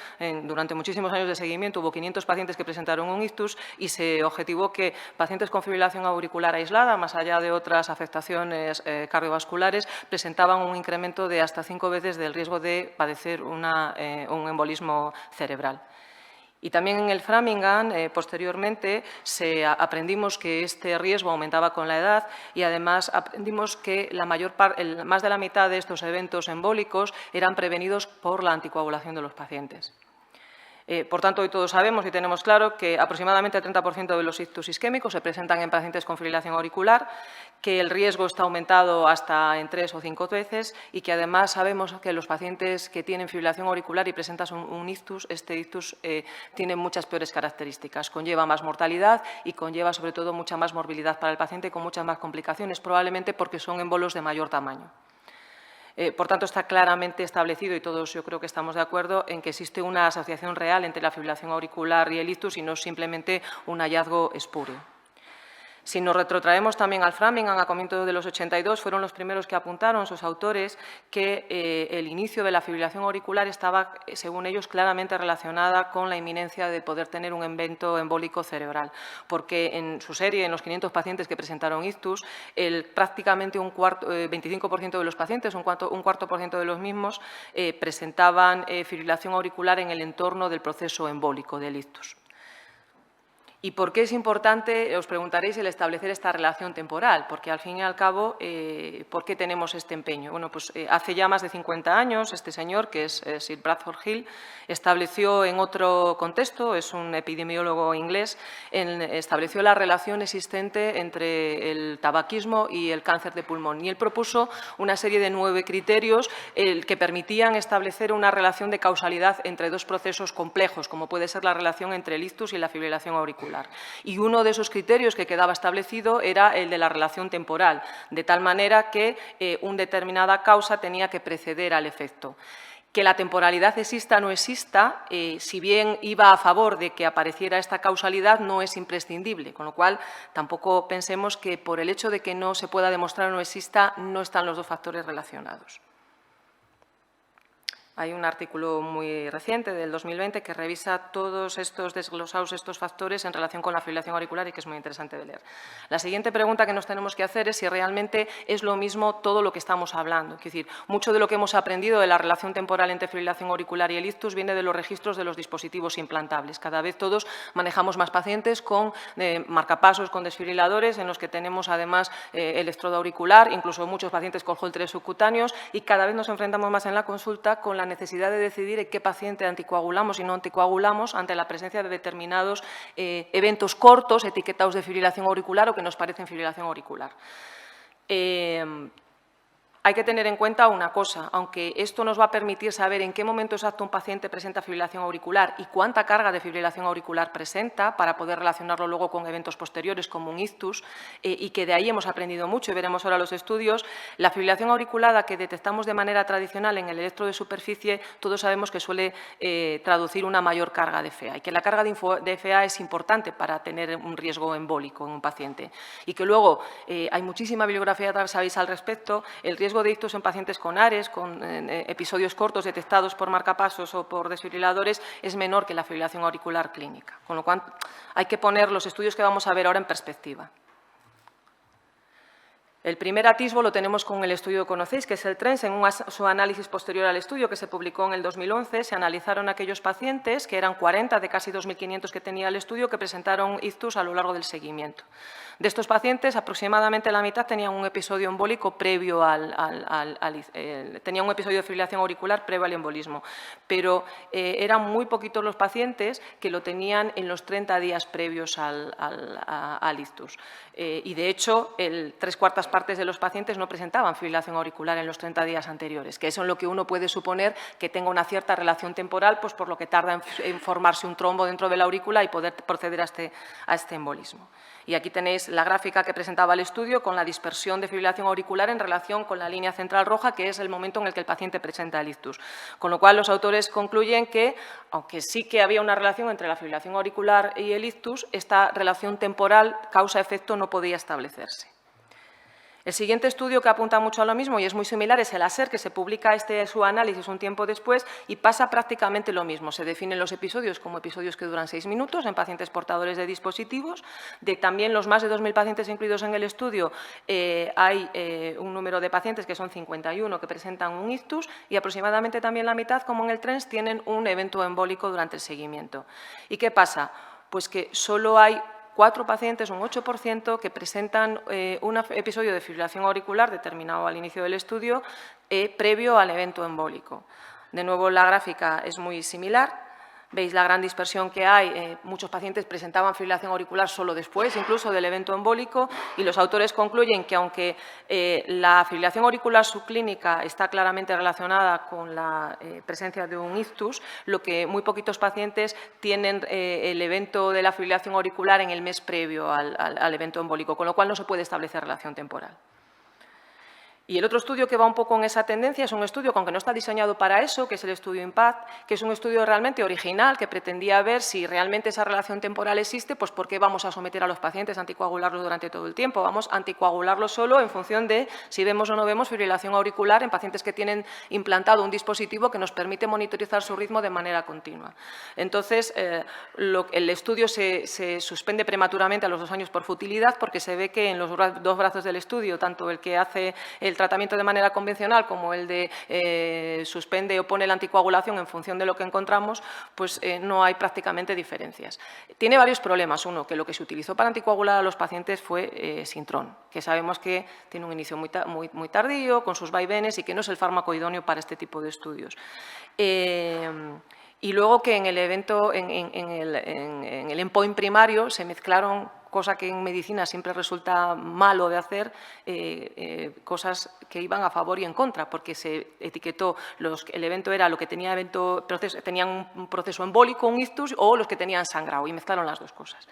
Durante muchísimos años de seguimiento hubo 500 pacientes que presentaron un ictus y se objetivó que pacientes con fibrilación auricular aislada, más allá de otras afectaciones cardiovasculares, presentaban un incremento de hasta 5 veces del riesgo de padecer un embolismo cerebral. Y también en el Framingham, posteriormente, aprendimos que este riesgo aumentaba con la edad y además aprendimos que más de la mitad de estos eventos embólicos eran prevenidos por la anticoagulación de los pacientes. Por tanto, hoy todos sabemos y tenemos claro que aproximadamente el 30% de los ictus isquémicos se presentan en pacientes con fibrilación auricular, que el riesgo está aumentado hasta en 3 o 5 veces y que además sabemos que los pacientes que tienen fibrilación auricular y presentan un ictus, este ictus tiene muchas peores características, conlleva más mortalidad y conlleva sobre todo mucha más morbilidad para el paciente con muchas más complicaciones, probablemente porque son émbolos de mayor tamaño. Por tanto, está claramente establecido, y todos yo creo que estamos de acuerdo, en que existe una asociación real entre la fibrilación auricular y el ictus y no simplemente un hallazgo espúreo. Si nos retrotraemos también al Framingham, a comienzos de los 82, fueron los primeros que apuntaron, sus autores, que el inicio de la fibrilación auricular estaba, según ellos, claramente relacionada con la inminencia de poder tener un evento embólico cerebral, porque en su serie, en los 500 pacientes que presentaron ictus, prácticamente 25% de los pacientes, un cuarto por ciento de los mismos, presentaban fibrilación auricular en el entorno del proceso embólico del ictus. ¿Y por qué es importante, os preguntaréis, el establecer esta relación temporal? Porque al fin y al cabo, ¿por qué tenemos este empeño? Bueno, pues hace ya más de 50 años este señor, que es Sir Bradford Hill, estableció en otro contexto, es un epidemiólogo inglés, estableció la relación existente entre el tabaquismo y el cáncer de pulmón. Y él propuso una serie de 9 criterios que permitían establecer una relación de causalidad entre dos procesos complejos, como puede ser la relación entre el ictus y la fibrilación auricular. Y uno de esos criterios que quedaba establecido era el de la relación temporal, de tal manera que una determinada causa tenía que preceder al efecto. Que la temporalidad exista o no exista, si bien iba a favor de que apareciera esta causalidad, no es imprescindible, con lo cual tampoco pensemos que por el hecho de que no se pueda demostrar o no exista, no están los dos factores relacionados. Hay un artículo muy reciente, del 2020, que revisa todos estos desglosados, estos factores en relación con la fibrilación auricular y que es muy interesante de leer. La siguiente pregunta que nos tenemos que hacer es si realmente es lo mismo todo lo que estamos hablando. Es decir, mucho de lo que hemos aprendido de la relación temporal entre fibrilación auricular y el ictus viene de los registros de los dispositivos implantables. Cada vez todos manejamos más pacientes con marcapasos, con desfibriladores, en los que tenemos además electrodo auricular, incluso muchos pacientes con Holter subcutáneos, y cada vez nos enfrentamos más en la consulta con la necesidad de decidir en qué paciente anticoagulamos y no anticoagulamos ante la presencia de determinados eventos cortos etiquetados de fibrilación auricular o que nos parecen fibrilación auricular. Hay que tener en cuenta una cosa, aunque esto nos va a permitir saber en qué momento exacto un paciente presenta fibrilación auricular y cuánta carga de fibrilación auricular presenta para poder relacionarlo luego con eventos posteriores como un ictus, y que de ahí hemos aprendido mucho y veremos ahora los estudios, la fibrilación auriculada que detectamos de manera tradicional en el electro de superficie, todos sabemos que suele traducir una mayor carga de FA y que la carga de FA es importante para tener un riesgo embólico en un paciente y que luego hay muchísima bibliografía, sabéis, al respecto. El riesgo de ictus en pacientes con ARES, con episodios cortos detectados por marcapasos o por desfibriladores, es menor que la fibrilación auricular clínica. Con lo cual, hay que poner los estudios que vamos a ver ahora en perspectiva. El primer atisbo lo tenemos con el estudio que conocéis, que es el TRENS. En su análisis posterior al estudio, que se publicó en el 2011, se analizaron aquellos pacientes, que eran 40 de casi 2.500 que tenía el estudio, que presentaron ictus a lo largo del seguimiento. De estos pacientes, aproximadamente la mitad tenían un episodio embólico previo tenían un episodio de fibrilación auricular previo al embolismo, pero eran muy poquitos los pacientes que lo tenían en los 30 días previos al ictus. Y, de hecho, 3/4 partes de los pacientes no presentaban fibrilación auricular en los 30 días anteriores, que es en lo que uno puede suponer que tenga una cierta relación temporal, pues por lo que tarda en formarse un trombo dentro de la aurícula y poder proceder a este embolismo. Y aquí tenéis la gráfica que presentaba el estudio con la dispersión de fibrilación auricular en relación con la línea central roja, que es el momento en el que el paciente presenta el ictus. Con lo cual, los autores concluyen que, aunque sí que había una relación entre la fibrilación auricular y el ictus, esta relación temporal causa-efecto no podía establecerse. El siguiente estudio, que apunta mucho a lo mismo y es muy similar, es el ASER, que se publica su análisis un tiempo después y pasa prácticamente lo mismo. Se definen los episodios como episodios que duran 6 minutos en pacientes portadores de dispositivos. De también los más de 2.000 pacientes incluidos en el estudio, hay un número de pacientes, que son 51, que presentan un ictus y aproximadamente también la mitad, como en el TRENS, tienen un evento embólico durante el seguimiento. ¿Y qué pasa? Pues que solo hay 4 pacientes, un 8%, que presentan un episodio de fibrilación auricular determinado al inicio del estudio previo al evento embólico. De nuevo, la gráfica es muy similar. Veis la gran dispersión que hay. Muchos pacientes presentaban fibrilación auricular solo después, incluso del evento embólico, y los autores concluyen que, aunque la fibrilación auricular subclínica está claramente relacionada con la presencia de un ictus, lo que muy poquitos pacientes tienen el evento de la fibrilación auricular en el mes previo al evento embólico, con lo cual no se puede establecer relación temporal. Y el otro estudio que va un poco en esa tendencia es un estudio, aunque no está diseñado para eso, que es el estudio IMPACT, que es un estudio realmente original, que pretendía ver si realmente esa relación temporal existe, pues ¿por qué vamos a someter a los pacientes a anticoagularlos durante todo el tiempo? Vamos a anticoagularlos solo en función de si vemos o no vemos fibrilación auricular en pacientes que tienen implantado un dispositivo que nos permite monitorizar su ritmo de manera continua. Entonces, el estudio se suspende prematuramente a los 2 años por futilidad, porque se ve que en los 2 brazos del estudio, tanto el que hace el tratamiento de manera convencional, como el de suspende o pone la anticoagulación en función de lo que encontramos, pues no hay prácticamente diferencias. Tiene varios problemas. Uno, que lo que se utilizó para anticoagular a los pacientes fue Sintrom, que sabemos que tiene un inicio muy tardío, con sus vaivenes y que no es el fármaco idóneo para este tipo de estudios. Y luego que en el evento, en el endpoint primario se mezclaron, cosa que en medicina siempre resulta malo de hacer, cosas que iban a favor y en contra, porque se etiquetó el evento era lo que tenían un proceso embólico, un ictus, o los que tenían sangrado, y mezclaron las dos cosas.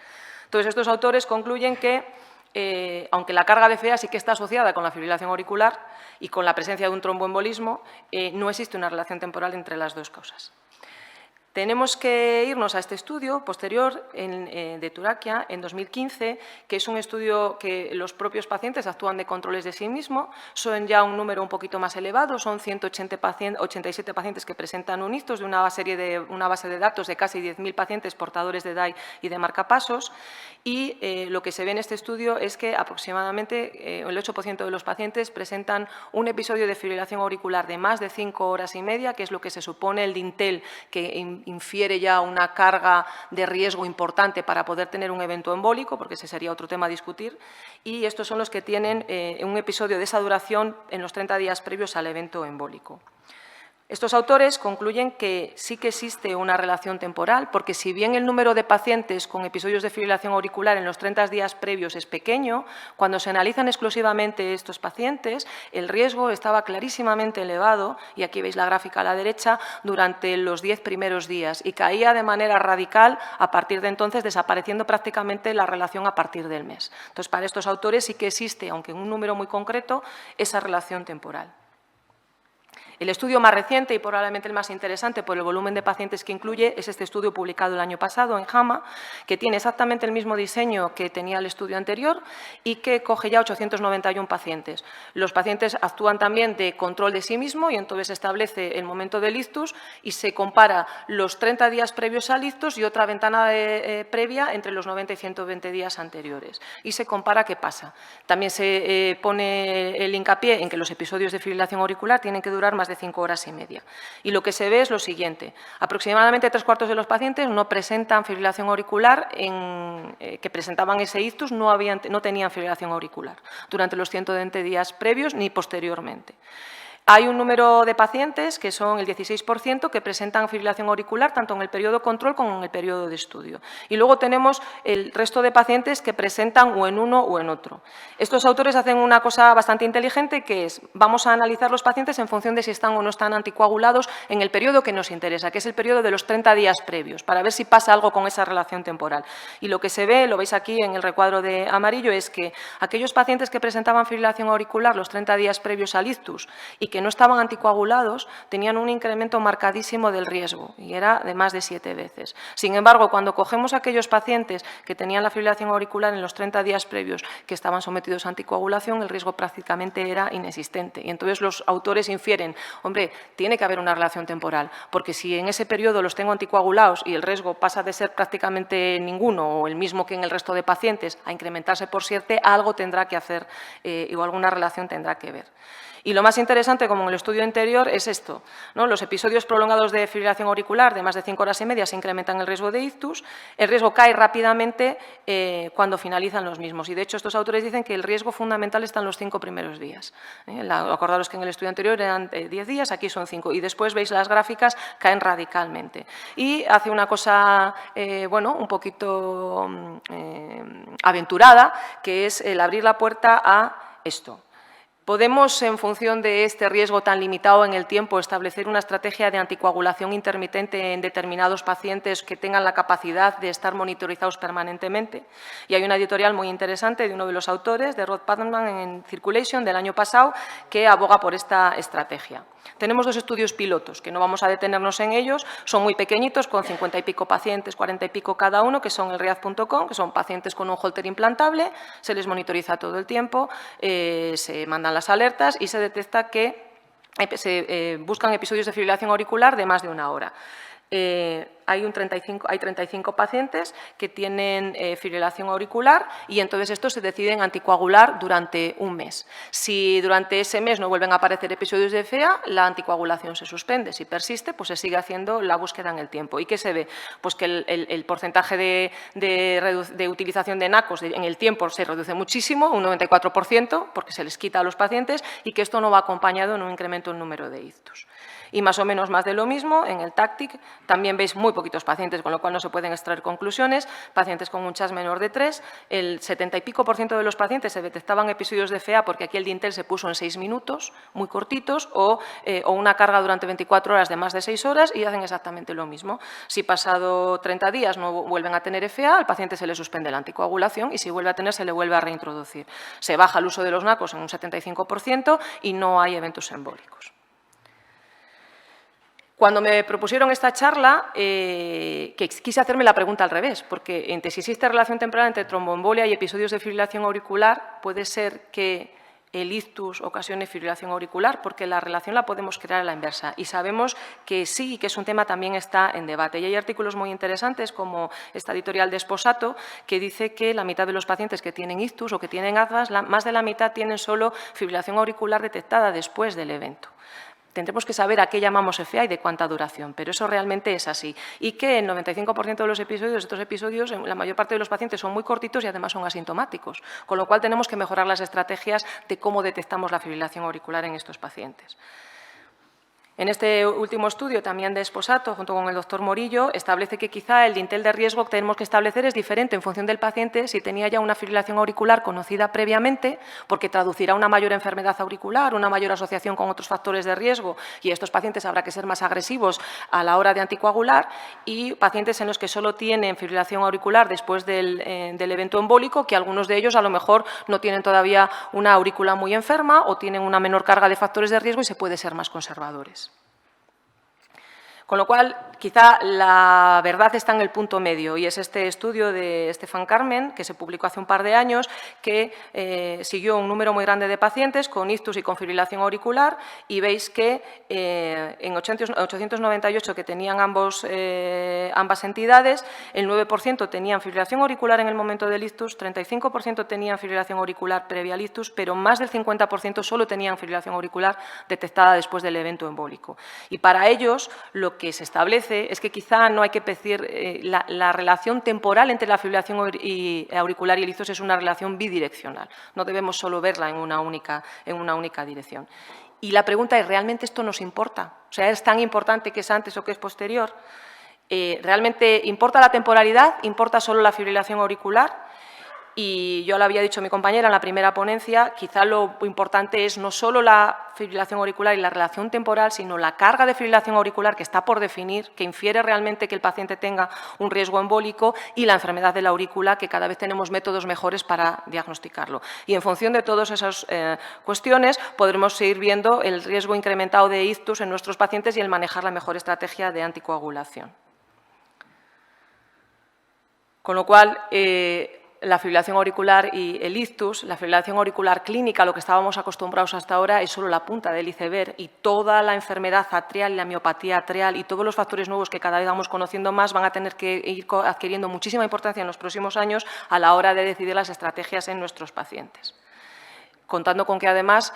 Entonces, estos autores concluyen que, aunque la carga de FEA sí que está asociada con la fibrilación auricular y con la presencia de un tromboembolismo, no existe una relación temporal entre las dos causas. Tenemos que irnos a este estudio posterior de Turakia en 2015, que es un estudio que los propios pacientes actúan de controles de sí mismos. Son ya un número un poquito más elevado, son 187 pacientes que presentan un ictus de una base de datos de casi 10.000 pacientes portadores de DAI y de marcapasos. Y lo que se ve en este estudio es que aproximadamente el 8% de los pacientes presentan un episodio de fibrilación auricular de más de 5 horas y media, que es lo que se supone el DINTEL, que infiere ya una carga de riesgo importante para poder tener un evento embólico, porque ese sería otro tema a discutir, y estos son los que tienen un episodio de esa duración en los 30 días previos al evento embólico. Estos autores concluyen que sí que existe una relación temporal, porque si bien el número de pacientes con episodios de fibrilación auricular en los 30 días previos es pequeño, cuando se analizan exclusivamente estos pacientes, el riesgo estaba clarísimamente elevado, y aquí veis la gráfica a la derecha, durante los 10 primeros días, y caía de manera radical a partir de entonces, desapareciendo prácticamente la relación a partir del mes. Entonces, para estos autores sí que existe, aunque en un número muy concreto, esa relación temporal. El estudio más reciente y probablemente el más interesante por el volumen de pacientes que incluye es este estudio publicado el año pasado en JAMA, que tiene exactamente el mismo diseño que tenía el estudio anterior y que coge ya 891 pacientes. Los pacientes actúan también de control de sí mismo y entonces se establece el momento del ictus y se compara los 30 días previos al ictus y otra ventana previa entre los 90 y 120 días anteriores. Y se compara qué pasa. También se pone el hincapié en que los episodios de fibrilación auricular tienen que durar más de 5 horas y media. Y lo que se ve es lo siguiente. Aproximadamente 3/4 de los pacientes no presentan fibrilación auricular, que presentaban ese ictus no tenían fibrilación auricular durante los 120 días previos ni posteriormente. Hay un número de pacientes, que son el 16%, que presentan fibrilación auricular tanto en el periodo control como en el periodo de estudio. Y luego tenemos el resto de pacientes que presentan o en uno o en otro. Estos autores hacen una cosa bastante inteligente, que es, vamos a analizar los pacientes en función de si están o no están anticoagulados en el periodo que nos interesa, que es el periodo de los 30 días previos, para ver si pasa algo con esa relación temporal. Y lo que se ve, lo veis aquí en el recuadro de amarillo, es que aquellos pacientes que presentaban fibrilación auricular los 30 días previos al ictus y que no estaban anticoagulados, tenían un incremento marcadísimo del riesgo, y era de más de 7 veces. Sin embargo, cuando cogemos a aquellos pacientes que tenían la fibrilación auricular en los 30 días previos que estaban sometidos a anticoagulación, el riesgo prácticamente era inexistente. Y entonces los autores infieren, hombre, tiene que haber una relación temporal, porque si en ese periodo los tengo anticoagulados y el riesgo pasa de ser prácticamente ninguno o el mismo que en el resto de pacientes a incrementarse por 7, algo tendrá que hacer o alguna relación tendrá que ver. Y lo más interesante, como en el estudio anterior, es esto, ¿no? Los episodios prolongados de fibrilación auricular de más de 5 horas y media se incrementan el riesgo de ictus, el riesgo cae rápidamente cuando finalizan los mismos. Y de hecho, estos autores dicen que el riesgo fundamental está en los 5 primeros días. Acordaros que en el estudio anterior eran 10 días, aquí son 5. Y después veis las gráficas, caen radicalmente. Y hace una cosa, bueno, un poquito aventurada, que es el abrir la puerta a esto. Podemos, en función de este riesgo tan limitado en el tiempo, establecer una estrategia de anticoagulación intermitente en determinados pacientes que tengan la capacidad de estar monitorizados permanentemente. Y hay una editorial muy interesante de uno de los autores, de Rod Padman, en Circulation del año pasado, que aboga por esta estrategia. Tenemos 2 estudios pilotos, que no vamos a detenernos en ellos, son muy pequeñitos, con 50 y pico pacientes, 40 y pico cada uno, que son el READ.com, que son pacientes con un holter implantable, se les monitoriza todo el tiempo, se mandan las alertas y se detecta que se buscan episodios de fibrilación auricular de más de 1 hora. hay 35 pacientes que tienen fibrilación auricular y entonces estos se deciden anticoagular durante un mes. Si durante ese mes no vuelven a aparecer episodios de FA, la anticoagulación se suspende. Si persiste, pues se sigue haciendo la búsqueda en el tiempo. ¿Y qué se ve? Pues que el porcentaje de utilización de NACOS en el tiempo se reduce muchísimo, un 94%, porque se les quita a los pacientes, y que esto no va acompañado en un incremento en el número de ictus. Y más o menos más de lo mismo, en el TACTIC también veis muy poquitos pacientes, con lo cual no se pueden extraer conclusiones. Pacientes con un CHAS menor de 3, el 70 y pico % de los pacientes se detectaban episodios de FA porque aquí el dintel se puso en 6 minutos, muy cortitos, o una carga durante 24 horas de más de 6 horas y hacen exactamente lo mismo. Si pasado 30 días no vuelven a tener FA, al paciente se le suspende la anticoagulación y si vuelve a tener se le vuelve a reintroducir. Se baja el uso de los NACOS en un 75% y no hay eventos embólicos. Cuando me propusieron esta charla, que quise hacerme la pregunta al revés, porque entre si existe relación temporal entre tromboembolia y episodios de fibrilación auricular, puede ser que el ictus ocasione fibrilación auricular, porque la relación la podemos crear a la inversa. Y sabemos que sí, y que es un tema también está en debate. Y hay artículos muy interesantes, como esta editorial de Esposato, que dice que la mitad de los pacientes que tienen ictus o que tienen ADVAS, más de la mitad tienen solo fibrilación auricular detectada después del evento. Tendremos que saber a qué llamamos FA y de cuánta duración, pero eso realmente es así. Y que el 95% de los episodios, estos episodios, en la mayor parte de los pacientes son muy cortitos y además son asintomáticos, con lo cual tenemos que mejorar las estrategias de cómo detectamos la fibrilación auricular en estos pacientes. En este último estudio, también de Esposato, junto con el doctor Morillo, establece que quizá el dintel de riesgo que tenemos que establecer es diferente en función del paciente si tenía ya una fibrilación auricular conocida previamente, porque traducirá una mayor enfermedad auricular, una mayor asociación con otros factores de riesgo, y estos pacientes habrá que ser más agresivos a la hora de anticoagular, y pacientes en los que solo tienen fibrilación auricular después del evento embólico, que algunos de ellos a lo mejor no tienen todavía una aurícula muy enferma o tienen una menor carga de factores de riesgo y se puede ser más conservadores. Con lo cual, quizá la verdad está en el punto medio y es este estudio de Stefan Carmen, que se publicó hace un par de años, que siguió un número muy grande de pacientes con ictus y con fibrilación auricular y veis que en 898 que tenían ambas entidades, el 9% tenían fibrilación auricular en el momento del ictus, 35% tenían fibrilación auricular previa al ictus, pero más del 50% solo tenían fibrilación auricular detectada después del evento embólico. Y para ellos, lo que se establece es que quizá no hay que decir la relación temporal entre la fibrilación auricular y el ictus es una relación bidireccional. No debemos solo verla en una única dirección. Y la pregunta es, ¿realmente esto nos importa? O sea, ¿es tan importante que es antes o que es posterior? ¿Realmente importa la temporalidad? ¿Importa solo la fibrilación auricular? Y yo lo había dicho mi compañera en la primera ponencia, quizá lo importante es no solo la fibrilación auricular y la relación temporal, sino la carga de fibrilación auricular que está por definir, que infiere realmente que el paciente tenga un riesgo embólico y la enfermedad de la aurícula, que cada vez tenemos métodos mejores para diagnosticarlo. Y en función de todas esas cuestiones podremos seguir viendo el riesgo incrementado de ictus en nuestros pacientes y el manejar la mejor estrategia de anticoagulación. Con lo cual, la fibrilación auricular y el ictus, la fibrilación auricular clínica, lo que estábamos acostumbrados hasta ahora, es solo la punta del iceberg y toda la enfermedad atrial, la miopatía atrial y todos los factores nuevos que cada vez vamos conociendo más van a tener que ir adquiriendo muchísima importancia en los próximos años a la hora de decidir las estrategias en nuestros pacientes. Contando con que además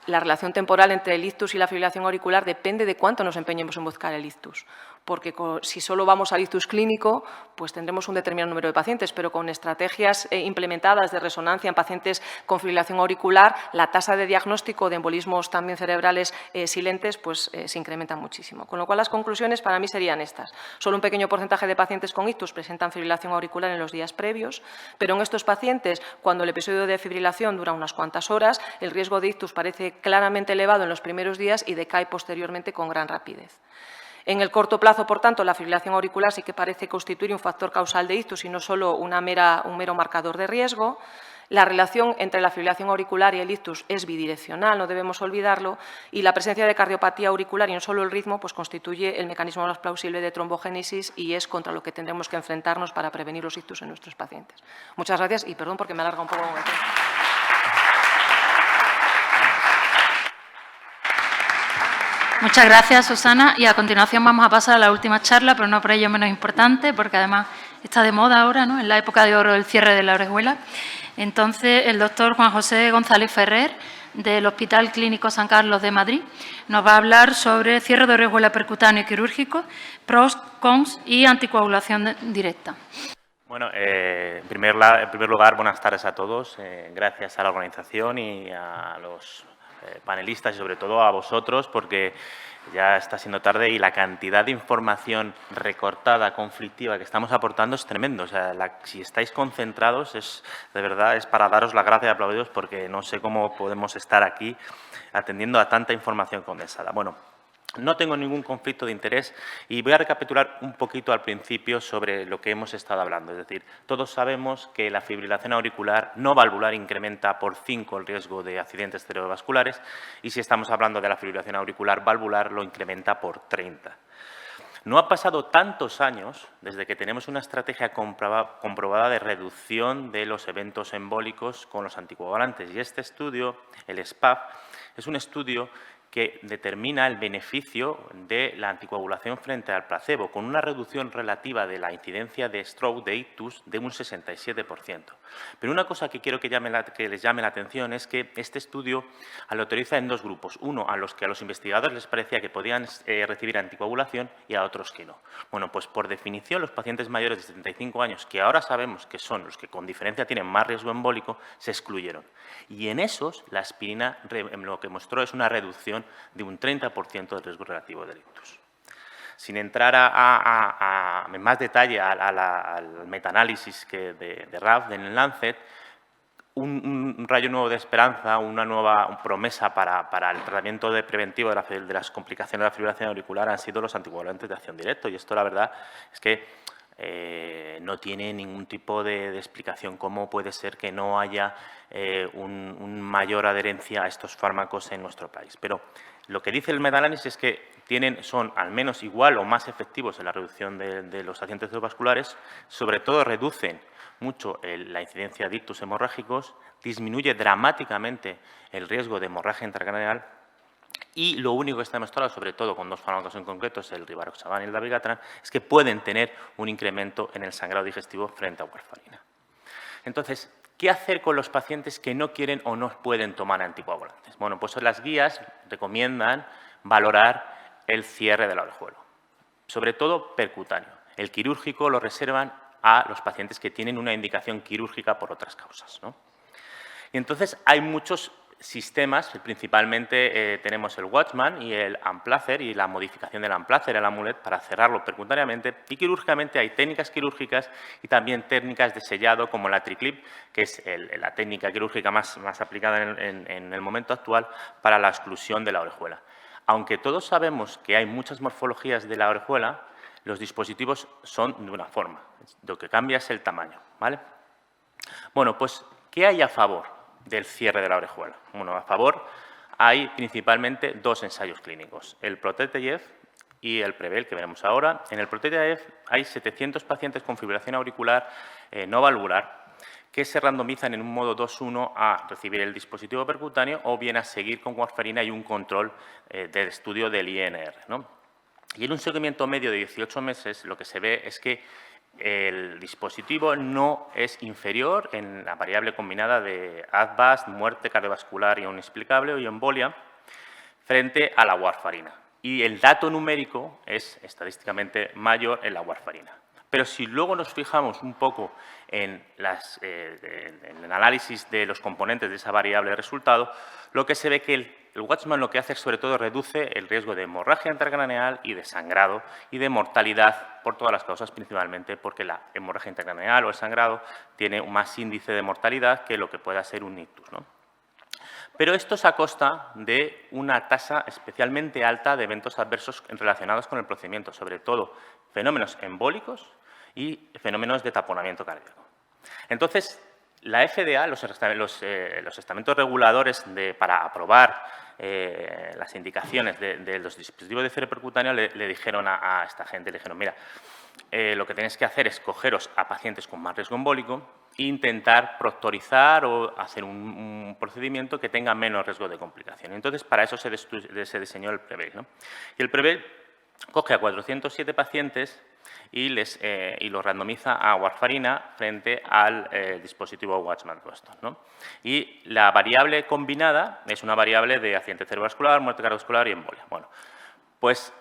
la relación temporal entre el ictus y la fibrilación auricular depende de cuánto nos empeñemos en buscar el ictus, porque si solo vamos al ictus clínico, pues tendremos un determinado número de pacientes, pero con estrategias implementadas de resonancia en pacientes con fibrilación auricular, la tasa de diagnóstico de embolismos también cerebrales silentes pues, se incrementa muchísimo. Con lo cual, las conclusiones para mí serían estas. Solo un pequeño porcentaje de pacientes con ictus presentan fibrilación auricular en los días previos, pero en estos pacientes, cuando el episodio de fibrilación dura unas cuantas horas, el riesgo de ictus parece claramente elevado en los primeros días y decae posteriormente con gran rapidez. En el corto plazo, por tanto, la fibrilación auricular sí que parece constituir un factor causal de ictus y no solo un mero marcador de riesgo. La relación entre la fibrilación auricular y el ictus es bidireccional, no debemos olvidarlo, y la presencia de cardiopatía auricular y no solo el ritmo pues constituye el mecanismo más plausible de trombogénesis y es contra lo que tendremos que enfrentarnos para prevenir los ictus en nuestros pacientes. Muchas gracias y perdón porque me alarga un poco con el tiempo. Muchas gracias, Susana. Y a continuación vamos a pasar a la última charla, pero no por ello menos importante, porque además está de moda ahora, ¿no?, en la época de oro del cierre de la orejuela. Entonces, el doctor Juan José González Ferrer, del Hospital Clínico San Carlos de Madrid, nos va a hablar sobre cierre de orejuela percutáneo y quirúrgico, pros, cons y anticoagulación directa. Bueno, en primer lugar, buenas tardes a todos. Gracias a la organización y a los panelistas y sobre todo a vosotros, porque ya está siendo tarde y la cantidad de información recortada, conflictiva que estamos aportando es tremendo. O sea, si estáis concentrados, de verdad es para daros las gracias y aplaudiros, porque no sé cómo podemos estar aquí atendiendo a tanta información condensada. Bueno, no tengo ningún conflicto de interés y voy a recapitular un poquito al principio sobre lo que hemos estado hablando. Es decir, todos sabemos que la fibrilación auricular no valvular incrementa por 5 el riesgo de accidentes cerebrovasculares y si estamos hablando de la fibrilación auricular valvular lo incrementa por 30. No ha pasado tantos años desde que tenemos una estrategia comprobada de reducción de los eventos embólicos con los anticoagulantes y este estudio, el SPAF, es un estudio que determina el beneficio de la anticoagulación frente al placebo, con una reducción relativa de la incidencia de stroke, de ictus, de un 67%. Pero una cosa que quiero que les llame la atención es que este estudio lo autoriza en dos grupos. Uno, a los que a los investigadores les parecía que podían recibir anticoagulación y a otros que no. Bueno, pues por definición los pacientes mayores de 75 años, que ahora sabemos que son los que con diferencia tienen más riesgo embólico, se excluyeron. Y en esos la aspirina lo que mostró es una reducción de un 30% del riesgo relativo del ictus. Sin entrar en más detalle al metaanálisis de RAF, en el Lancet, un rayo nuevo de esperanza, una nueva promesa para el tratamiento preventivo de las complicaciones de la fibrilación auricular han sido los anticoagulantes de acción directa. Y esto, la verdad, es que no tiene ningún tipo de explicación cómo puede ser que no haya una mayor adherencia a estos fármacos en nuestro país. Pero lo que dice el metaanálisis es que son al menos igual o más efectivos en la reducción de los accidentes cerebrovasculares, sobre todo reducen mucho la incidencia de ictus hemorrágicos, disminuye dramáticamente el riesgo de hemorragia intracraneal y lo único que está demostrado, sobre todo con dos fármacos en concreto, el rivaroxaban y el dabigatran, es que pueden tener un incremento en el sangrado digestivo frente a warfarina. Entonces, ¿qué hacer con los pacientes que no quieren o no pueden tomar anticoagulantes? Bueno, pues las guías recomiendan valorar el cierre del orejuelo, sobre todo percutáneo. El quirúrgico lo reservan a los pacientes que tienen una indicación quirúrgica por otras causas, ¿no? Y entonces hay muchos sistemas, principalmente tenemos el Watchman y el Amplacer y la modificación del Amplacer, el Amulet, para cerrarlo percutáneamente. Y quirúrgicamente hay técnicas quirúrgicas y también técnicas de sellado como la Triclip, que es la técnica quirúrgica más aplicada en el momento actual para la exclusión de la orejuela. Aunque todos sabemos que hay muchas morfologías de la orejuela, los dispositivos son de una forma. Lo que cambia es el tamaño, ¿vale? Bueno, pues, ¿qué hay a favor del cierre de la orejuela? Bueno, a favor hay principalmente dos ensayos clínicos, el PROTECTE-IF y el PREVEL, que veremos ahora. En el PROTECTE-IF hay 700 pacientes con fibrilación auricular no valvular que se randomizan en un modo 2-1 a recibir el dispositivo percutáneo o bien a seguir con warfarina y un control del estudio del INR, ¿no? Y en un seguimiento medio de 18 meses lo que se ve es que el dispositivo no es inferior en la variable combinada de ADVAS, muerte cardiovascular y inexplicable o embolia frente a la warfarina. Y el dato numérico es estadísticamente mayor en la warfarina. Pero si luego nos fijamos un poco en el análisis de los componentes de esa variable de resultado, lo que se ve que el Watchman lo que hace es, sobre todo, reduce el riesgo de hemorragia intracraneal y de sangrado y de mortalidad por todas las causas, principalmente porque la hemorragia intracraneal o el sangrado tiene un más índice de mortalidad que lo que pueda ser un ictus, ¿no? Pero esto es a costa de una tasa especialmente alta de eventos adversos relacionados con el procedimiento, sobre todo fenómenos embólicos y fenómenos de taponamiento cardíaco. Entonces, la FDA, los estamentos reguladores para aprobar las indicaciones de los dispositivos de cierre percutáneo le dijeron a esta gente, le dijeron, mira, lo que tenéis que hacer es cogeros a pacientes con más riesgo embólico intentar proctorizar o hacer un procedimiento que tenga menos riesgo de complicación. Entonces, para eso se diseñó el PREVEIL, ¿no? Y el PREVEIL coge a 407 pacientes y los randomiza a warfarina frente al dispositivo Watchman Boston, ¿no? Y la variable combinada es una variable de accidente cerebrovascular, muerte cardiovascular y embolia. Bueno, pues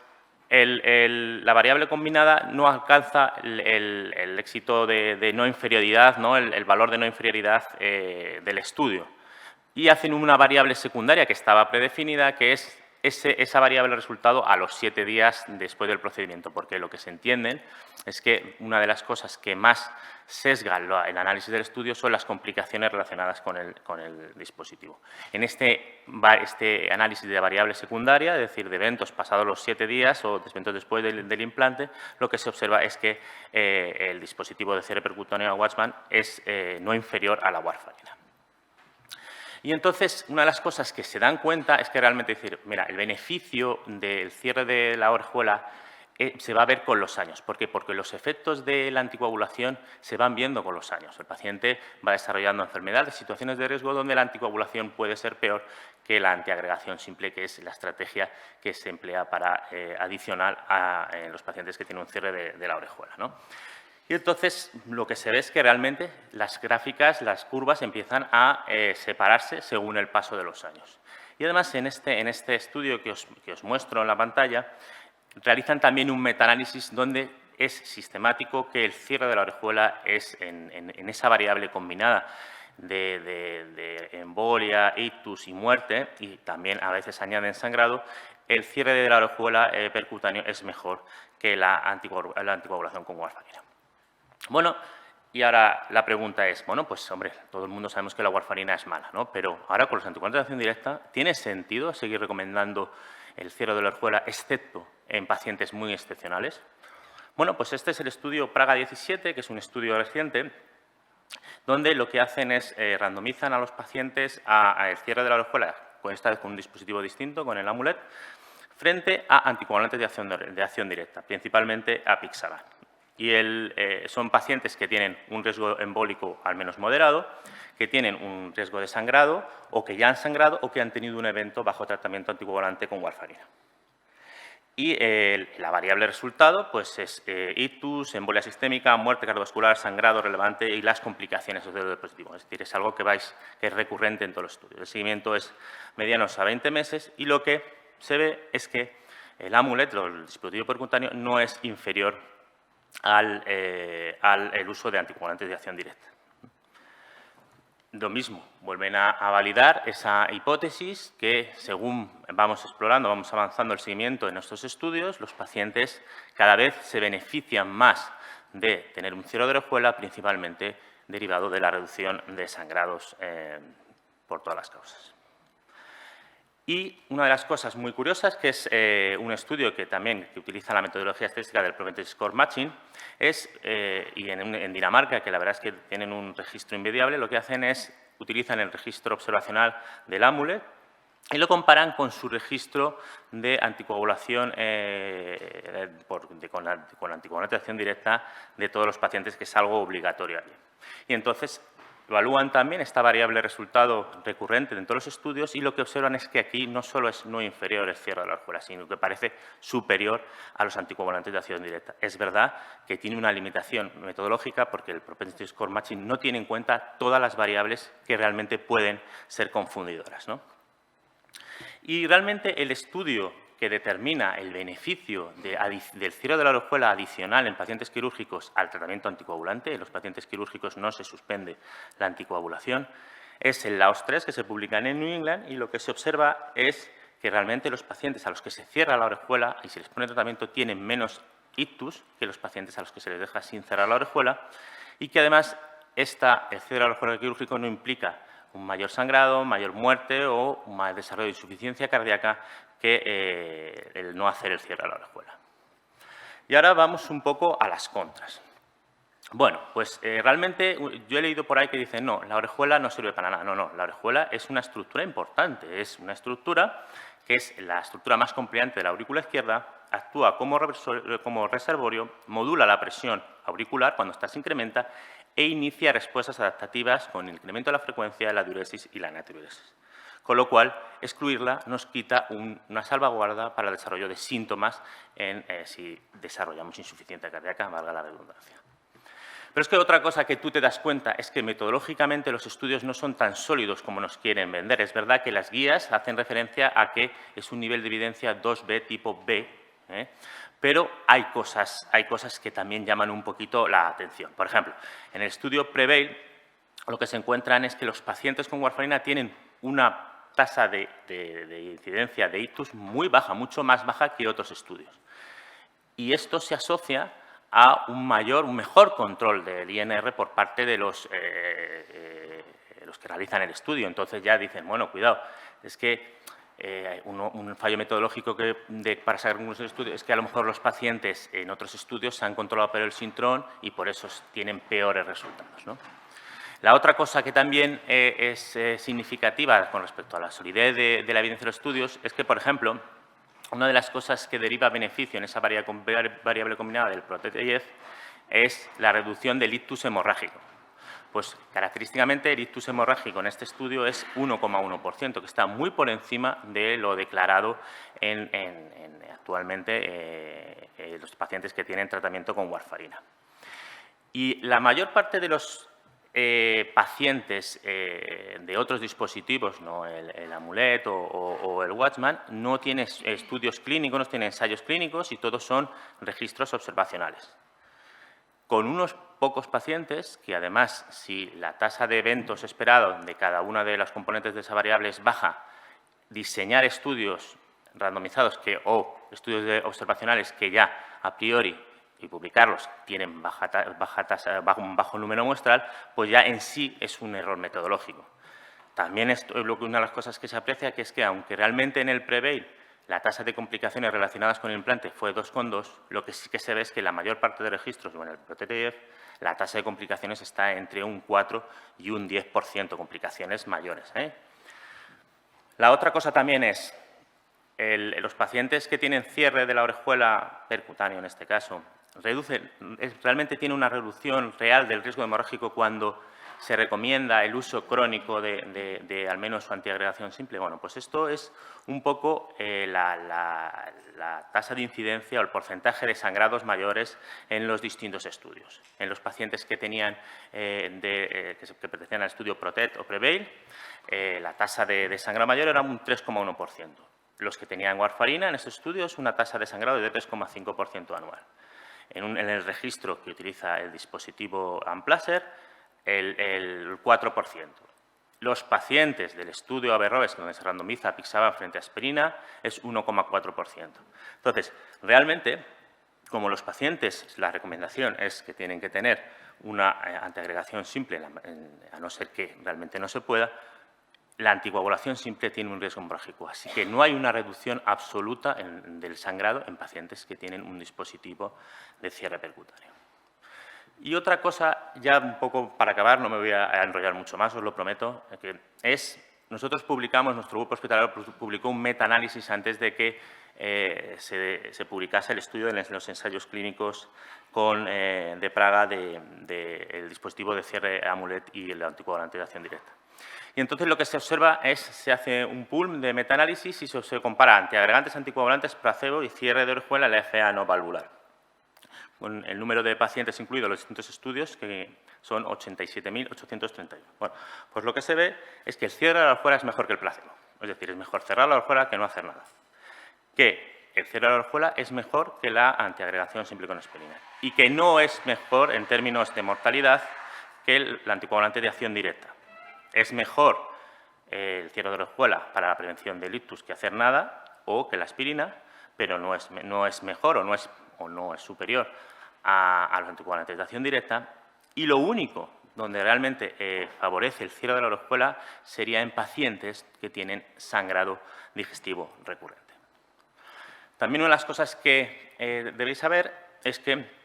la variable combinada no alcanza el éxito de no inferioridad, ¿no? El valor de no inferioridad del estudio. Y hacen una variable secundaria que estaba predefinida, que es esa variable resultado a los 7 días después del procedimiento, porque lo que se entiende es que una de las cosas que más sesgan el análisis del estudio son las complicaciones relacionadas con el dispositivo. En este análisis de variable secundaria, es decir, de eventos pasados los 7 días o eventos después del implante, lo que se observa es que el dispositivo de cierre percutáneo Watchman es no inferior a la warfarina. Y entonces, una de las cosas que se dan cuenta es que realmente decir, mira, el beneficio del cierre de la orejuela se va a ver con los años. ¿Por qué? Porque los efectos de la anticoagulación se van viendo con los años. El paciente va desarrollando enfermedades, situaciones de riesgo donde la anticoagulación puede ser peor que la antiagregación simple, que es la estrategia que se emplea para adicional a los pacientes que tienen un cierre de la orejuela, ¿no? Y entonces lo que se ve es que realmente las gráficas, las curvas empiezan a separarse según el paso de los años. Y además en este estudio que os muestro en la pantalla, realizan también un metaanálisis donde es sistemático que el cierre de la orejuela es en esa variable combinada de embolia, ictus y muerte, y también a veces añaden sangrado, el cierre de la orejuela percutáneo es mejor que la anticoagulación con warfarina. Bueno, y ahora la pregunta es, bueno, pues hombre, todo el mundo sabemos que la warfarina es mala, ¿no? Pero ahora con los anticoagulantes de acción directa, ¿tiene sentido seguir recomendando el cierre de la orejuela, excepto en pacientes muy excepcionales? Bueno, pues este es el estudio Praga 17, que es un estudio reciente, donde lo que hacen es randomizan a los pacientes al cierre de la orejuela, esta vez con un dispositivo distinto, con el Amulet, frente a anticoagulantes de acción directa, principalmente a Apixaban. Y son pacientes que tienen un riesgo embólico al menos moderado, que tienen un riesgo de sangrado, o que ya han sangrado, o que han tenido un evento bajo tratamiento anticoagulante con warfarina. Y la variable resultado pues es ictus, embolia sistémica, muerte cardiovascular, sangrado relevante y las complicaciones del dispositivo. Es decir, es algo que es recurrente en todos los estudios. El seguimiento es medianos a 20 meses y lo que se ve es que el Amulet, el dispositivo percutáneo, no es inferior al uso de anticoagulantes de acción directa. Lo mismo, vuelven a validar esa hipótesis que, según vamos explorando, vamos avanzando el seguimiento en estos estudios, los pacientes cada vez se benefician más de tener un cierre de orejuela, principalmente derivado de la reducción de sangrados por todas las causas. Y una de las cosas muy curiosas, que es un estudio que utiliza la metodología estadística del Propensity Score Matching, y en Dinamarca, que la verdad es que tienen un registro invidiable, lo que hacen es utilizan el registro observacional del Amulet y lo comparan con su registro de anticoagulación con la anticoagulante de acción directa de todos los pacientes, que es algo obligatorio allí. Y entonces evalúan también esta variable resultado recurrente en todos los estudios y lo que observan es que aquí no solo es no inferior el cierre de la orejuela, sino que parece superior a los anticoagulantes de acción directa. Es verdad que tiene una limitación metodológica porque el Propensity Score Matching no tiene en cuenta todas las variables que realmente pueden ser confundidoras, ¿no? Y realmente el estudio que determina el beneficio del cierre de la orejuela adicional en pacientes quirúrgicos al tratamiento anticoagulante, en los pacientes quirúrgicos no se suspende la anticoagulación, es el LAOS 3 que se publica en New England y lo que se observa es que realmente los pacientes a los que se cierra la orejuela y se les pone tratamiento tienen menos ictus que los pacientes a los que se les deja sin cerrar la orejuela y que además el cierre de la orejuela quirúrgico no implica un mayor sangrado, mayor muerte o un mayor desarrollo de insuficiencia cardíaca que el no hacer el cierre de la orejuela. Y ahora vamos un poco a las contras. Bueno, pues realmente yo he leído por ahí que dicen no, la orejuela no sirve para nada. No, la orejuela es una estructura importante, es una estructura que es la estructura más complemente de la aurícula izquierda, actúa como reservorio, modula la presión auricular cuando ésta se incrementa e inicia respuestas adaptativas con el incremento de la frecuencia, la diuresis y la natriuresis. Con lo cual, excluirla nos quita una salvaguarda para el desarrollo de síntomas si desarrollamos insuficiencia cardíaca, valga la redundancia. Pero es que otra cosa que tú te das cuenta es que metodológicamente los estudios no son tan sólidos como nos quieren vender. Es verdad que las guías hacen referencia a que es un nivel de evidencia 2B tipo B, pero hay cosas que también llaman un poquito la atención. Por ejemplo, en el estudio PREVAIL lo que se encuentran es que los pacientes con warfarina tienen una tasa de incidencia de ictus muy baja, mucho más baja que otros estudios. Y esto se asocia a un mejor control del INR por parte de los que realizan el estudio. Entonces ya dicen, bueno, cuidado, es que un fallo metodológico para sacar algunos estudios es que a lo mejor los pacientes en otros estudios se han controlado peor el sintrón y por eso tienen peores resultados, ¿no? La otra cosa que también es significativa con respecto a la solidez de la evidencia de los estudios es que, por ejemplo, una de las cosas que deriva beneficio en esa variable combinada del PROTECT-IF es la reducción del ictus hemorrágico. Pues característicamente el ictus hemorrágico en este estudio es 1,1%, que está muy por encima de lo declarado actualmente los pacientes que tienen tratamiento con warfarina. Y la mayor parte de los pacientes de otros dispositivos, ¿no? el Amulet o el Watchman, no tienen estudios clínicos, no tienen ensayos clínicos y todos son registros observacionales. Con unos pocos pacientes que, además, si la tasa de eventos esperados de cada una de las componentes de esa variable es baja, diseñar estudios randomizados o estudios observacionales que ya a priori y publicarlos tienen un bajo número muestral, pues ya en sí es un error metodológico. También es una de las cosas que se aprecia, que es que aunque realmente en el PREVAIL la tasa de complicaciones relacionadas con el implante fue 2,2, lo que sí que se ve es que la mayor parte de registros, bueno, el PROTECT-IF, la tasa de complicaciones está entre un 4 y un 10%, complicaciones mayores. La otra cosa también es los pacientes que tienen cierre de la orejuela percutáneo, en este caso, realmente tiene una reducción real del riesgo hemorrágico cuando se recomienda el uso crónico de al menos su antiagregación simple. Bueno, pues esto es un poco la tasa de incidencia o el porcentaje de sangrados mayores en los distintos estudios. En los pacientes que tenían que pertenecían al estudio PROTECT o PREVAIL, la tasa de sangrado mayor era un 3,1%. Los que tenían warfarina en estos estudios, una tasa de sangrado de 3,5% anual. En el registro que utiliza el dispositivo Amplacer, el 4%. Los pacientes del estudio Averroes, donde se randomiza apixaban frente a aspirina, es 1,4%. Entonces, realmente, como los pacientes, la recomendación es que tienen que tener una antiagregación simple, a no ser que realmente no se pueda, la anticoagulación simple tiene un riesgo hemorrágico. Así que no hay una reducción absoluta del sangrado en pacientes que tienen un dispositivo de cierre percutáneo. Y otra cosa, ya un poco para acabar, no me voy a enrollar mucho más, os lo prometo, que nosotros publicamos, nuestro grupo hospitalario publicó un metaanálisis antes de que se publicase el estudio de los ensayos clínicos de Praga del dispositivo de cierre Amulet y el anticoagulante de acción directa. Y entonces lo que se observa se hace un pool de metaanálisis y se compara antiagregantes, anticoagulantes, placebo y cierre de orejuela, la FA no valvular, con el número de pacientes incluidos en los distintos estudios, que son 87.831. Bueno, pues lo que se ve es que el cierre de la orejuela es mejor que el placebo. Es decir, es mejor cerrar la orejuela que no hacer nada. Que el cierre de la orejuela es mejor que la antiagregación simple con aspirina. Y que no es mejor en términos de mortalidad que el anticoagulante de acción directa. Es mejor el cierre de orejuela para la prevención del ictus que hacer nada o que la aspirina, pero no es mejor o no es superior a los anticoagulantes de acción directa. Y lo único donde realmente favorece el cierre de la orejuela sería en pacientes que tienen sangrado digestivo recurrente. También una de las cosas que debéis saber es que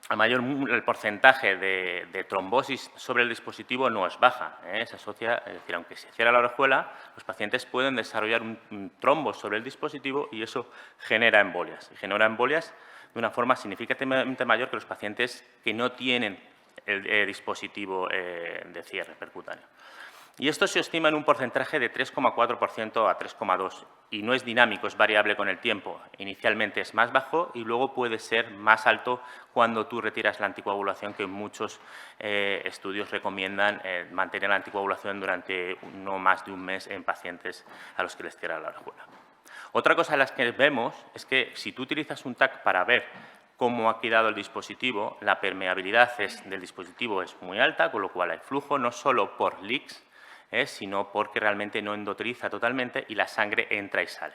el porcentaje de trombosis sobre el dispositivo no es baja. Se asocia, es decir, aunque se cierra la orejuela, los pacientes pueden desarrollar un trombo sobre el dispositivo y eso genera embolias. Y genera embolias de una forma significativamente mayor que los pacientes que no tienen el dispositivo de cierre percutáneo. Y esto se estima en un porcentaje de 3,4% a 3,2%. Y no es dinámico, es variable con el tiempo. Inicialmente es más bajo y luego puede ser más alto cuando tú retiras la anticoagulación, que muchos estudios recomiendan mantener la anticoagulación durante no más de un mes en pacientes a los que les cierra la orejuela. Otra cosa de las que vemos es que si tú utilizas un TAC para ver cómo ha quedado el dispositivo, la permeabilidad del dispositivo es muy alta, con lo cual hay flujo no solo por leaks, sino porque realmente no endotriza totalmente y la sangre entra y sale.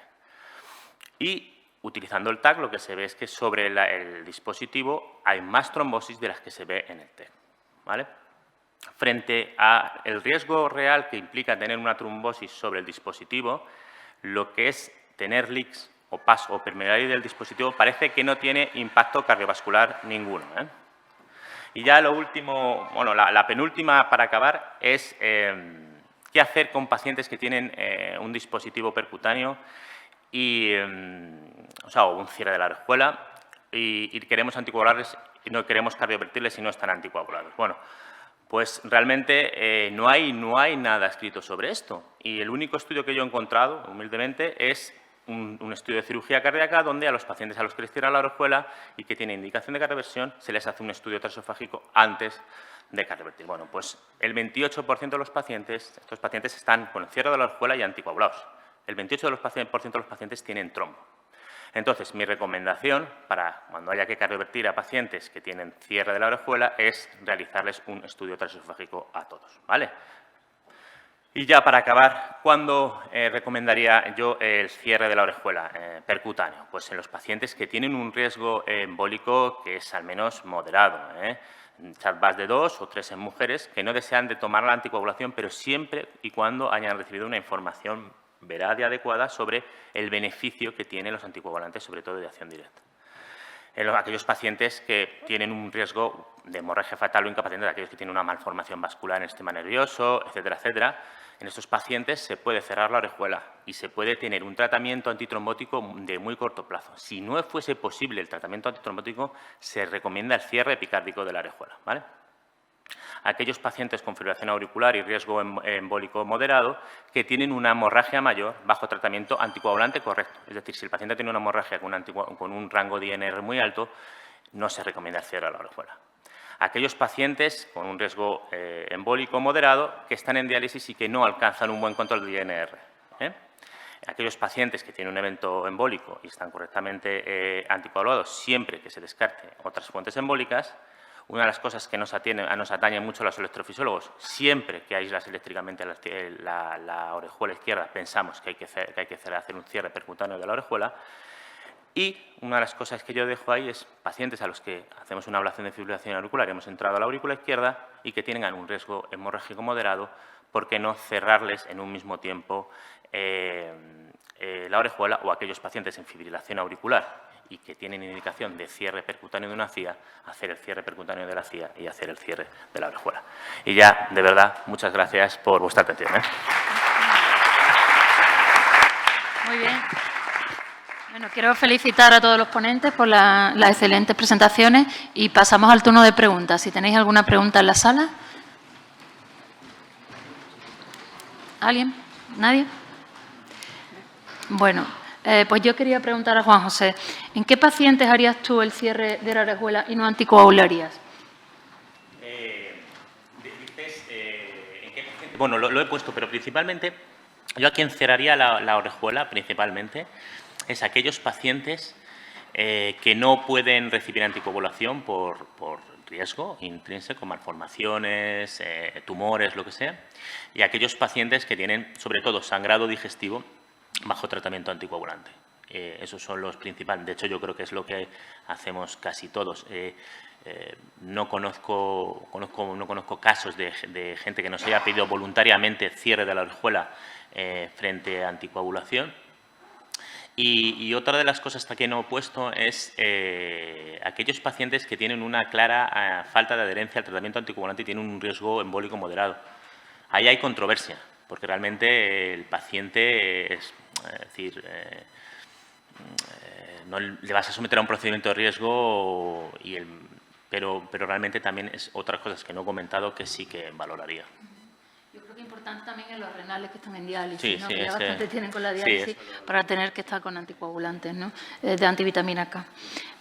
Y utilizando el TAC lo que se ve es que sobre el dispositivo hay más trombosis de las que se ve en el TEC, ¿vale? Frente al riesgo real que implica tener una trombosis sobre el dispositivo, lo que es tener leaks o paso o permeabilidad del dispositivo parece que no tiene impacto cardiovascular ninguno, Y ya lo último, bueno, la penúltima para acabar es qué hacer con pacientes que tienen un dispositivo percutáneo o un cierre de la orejuela y queremos anticoagularles y no queremos cardiovertirles y no están anticoagulados. Bueno, pues realmente no hay nada escrito sobre esto y el único estudio que yo he encontrado, humildemente, es un estudio de cirugía cardíaca donde a los pacientes a los que les cierran la orejuela y que tienen indicación de cardioversión se les hace un estudio transesofágico antes de cardiovertir. Bueno, pues el 28% de los pacientes, estos pacientes están con el cierre de la orejuela y anticoagulados. El 28% de los pacientes tienen trombo. Entonces, mi recomendación para cuando haya que cardiovertir a pacientes que tienen cierre de la orejuela es realizarles un estudio transesofágico a todos, ¿vale? Y ya para acabar, ¿cuándo recomendaría yo el cierre de la orejuela percutáneo? Pues en los pacientes que tienen un riesgo embólico que es al menos moderado, CHA+D de 2 o 3 en mujeres que no desean de tomar la anticoagulación, pero siempre y cuando hayan recibido una información veraz y adecuada sobre el beneficio que tienen los anticoagulantes, sobre todo de acción directa. En aquellos pacientes que tienen un riesgo de hemorragia fatal o incapacitante, aquellos que tienen una malformación vascular en el sistema nervioso, etcétera, etcétera, en estos pacientes se puede cerrar la orejuela y se puede tener un tratamiento antitrombótico de muy corto plazo. Si no fuese posible el tratamiento antitrombótico, se recomienda el cierre epicárdico de la orejuela, ¿vale? Aquellos pacientes con fibrilación auricular y riesgo embólico moderado que tienen una hemorragia mayor bajo tratamiento anticoagulante correcto. Es decir, si el paciente tiene una hemorragia con un rango de INR muy alto, no se recomienda el cierre de la orejuela. Aquellos pacientes con un riesgo embólico moderado que están en diálisis y que no alcanzan un buen control de INR. Aquellos pacientes que tienen un evento embólico y están correctamente anticoagulados siempre que se descarte otras fuentes embólicas. Una de las cosas que nos atañe mucho a los electrofisiólogos, siempre que aíslas eléctricamente la orejuela izquierda, pensamos que hay que hacer un cierre percutáneo de la orejuela. Y una de las cosas que yo dejo ahí es pacientes a los que hacemos una ablación de fibrilación auricular y hemos entrado a la aurícula izquierda y que tengan un riesgo hemorrágico moderado, ¿por qué no cerrarles en un mismo tiempo la orejuela? O aquellos pacientes en fibrilación auricular y que tienen indicación de cierre percutáneo de una CIA, hacer el cierre percutáneo de la CIA y hacer el cierre de la orejuela. Y ya, de verdad, muchas gracias por vuestra atención. Muy bien. Bueno, quiero felicitar a todos los ponentes por las excelentes presentaciones y pasamos al turno de preguntas. Si tenéis alguna pregunta en la sala. ¿Alguien? ¿Nadie? Bueno, pues yo quería preguntar a Juan José, ¿en qué pacientes harías tú el cierre de la orejuela y no anticoagularías? ¿En qué paciente? Bueno, lo he puesto, pero principalmente, yo a quien cerraría la orejuela, principalmente, es aquellos pacientes que no pueden recibir anticoagulación por riesgo intrínseco, malformaciones, tumores, lo que sea, y aquellos pacientes que tienen, sobre todo, sangrado digestivo bajo tratamiento anticoagulante. Esos son los principales. De hecho, yo creo que es lo que hacemos casi todos. No conozco casos de gente que nos haya pedido voluntariamente cierre de la orejuela frente a anticoagulación. Y otra de las cosas que no he puesto es aquellos pacientes que tienen una clara falta de adherencia al tratamiento anticoagulante y tienen un riesgo embólico moderado. Ahí hay controversia, porque realmente el paciente no le vas a someter a un procedimiento de riesgo, pero realmente también es otras cosas que no he comentado que sí que valoraría. Yo creo que es importante también en los renales que están en diálisis, Sí, ¿no? sí, Que ya es que- bastante tienen con la sí, diálisis para tener que estar con anticoagulantes, ¿no? De antivitamina K.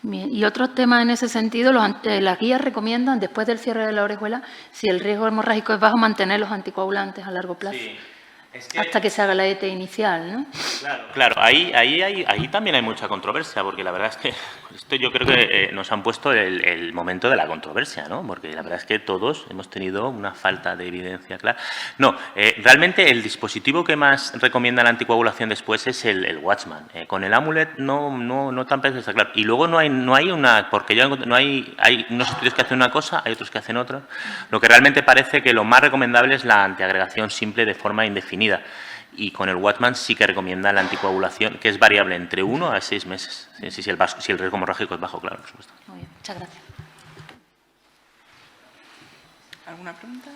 Bien, y otro tema en ese sentido, las guías recomiendan, después del cierre de la orejuela, si el riesgo hemorrágico es bajo, mantener los anticoagulantes a largo plazo. Sí. Hasta que se haga la ET inicial, ¿no? Claro, ahí también hay mucha controversia, porque la verdad es que esto yo creo que nos han puesto el momento de la controversia, ¿no? Porque la verdad es que todos hemos tenido una falta de evidencia clara. No, realmente el dispositivo que más recomienda la anticoagulación después es el Watchman. Con el Amulet no tan está claro. Y luego no hay una, porque yo no hay unos estudios que hacen una cosa, hay otros que hacen otra. Lo que realmente parece que lo más recomendable es la antiagregación simple de forma indefinida. Y con el Watchman sí que recomienda la anticoagulación, que es variable entre 1 a 6 meses. Si el riesgo hemorrágico es bajo, claro, por supuesto. Muy bien, muchas gracias. ¿Alguna pregunta?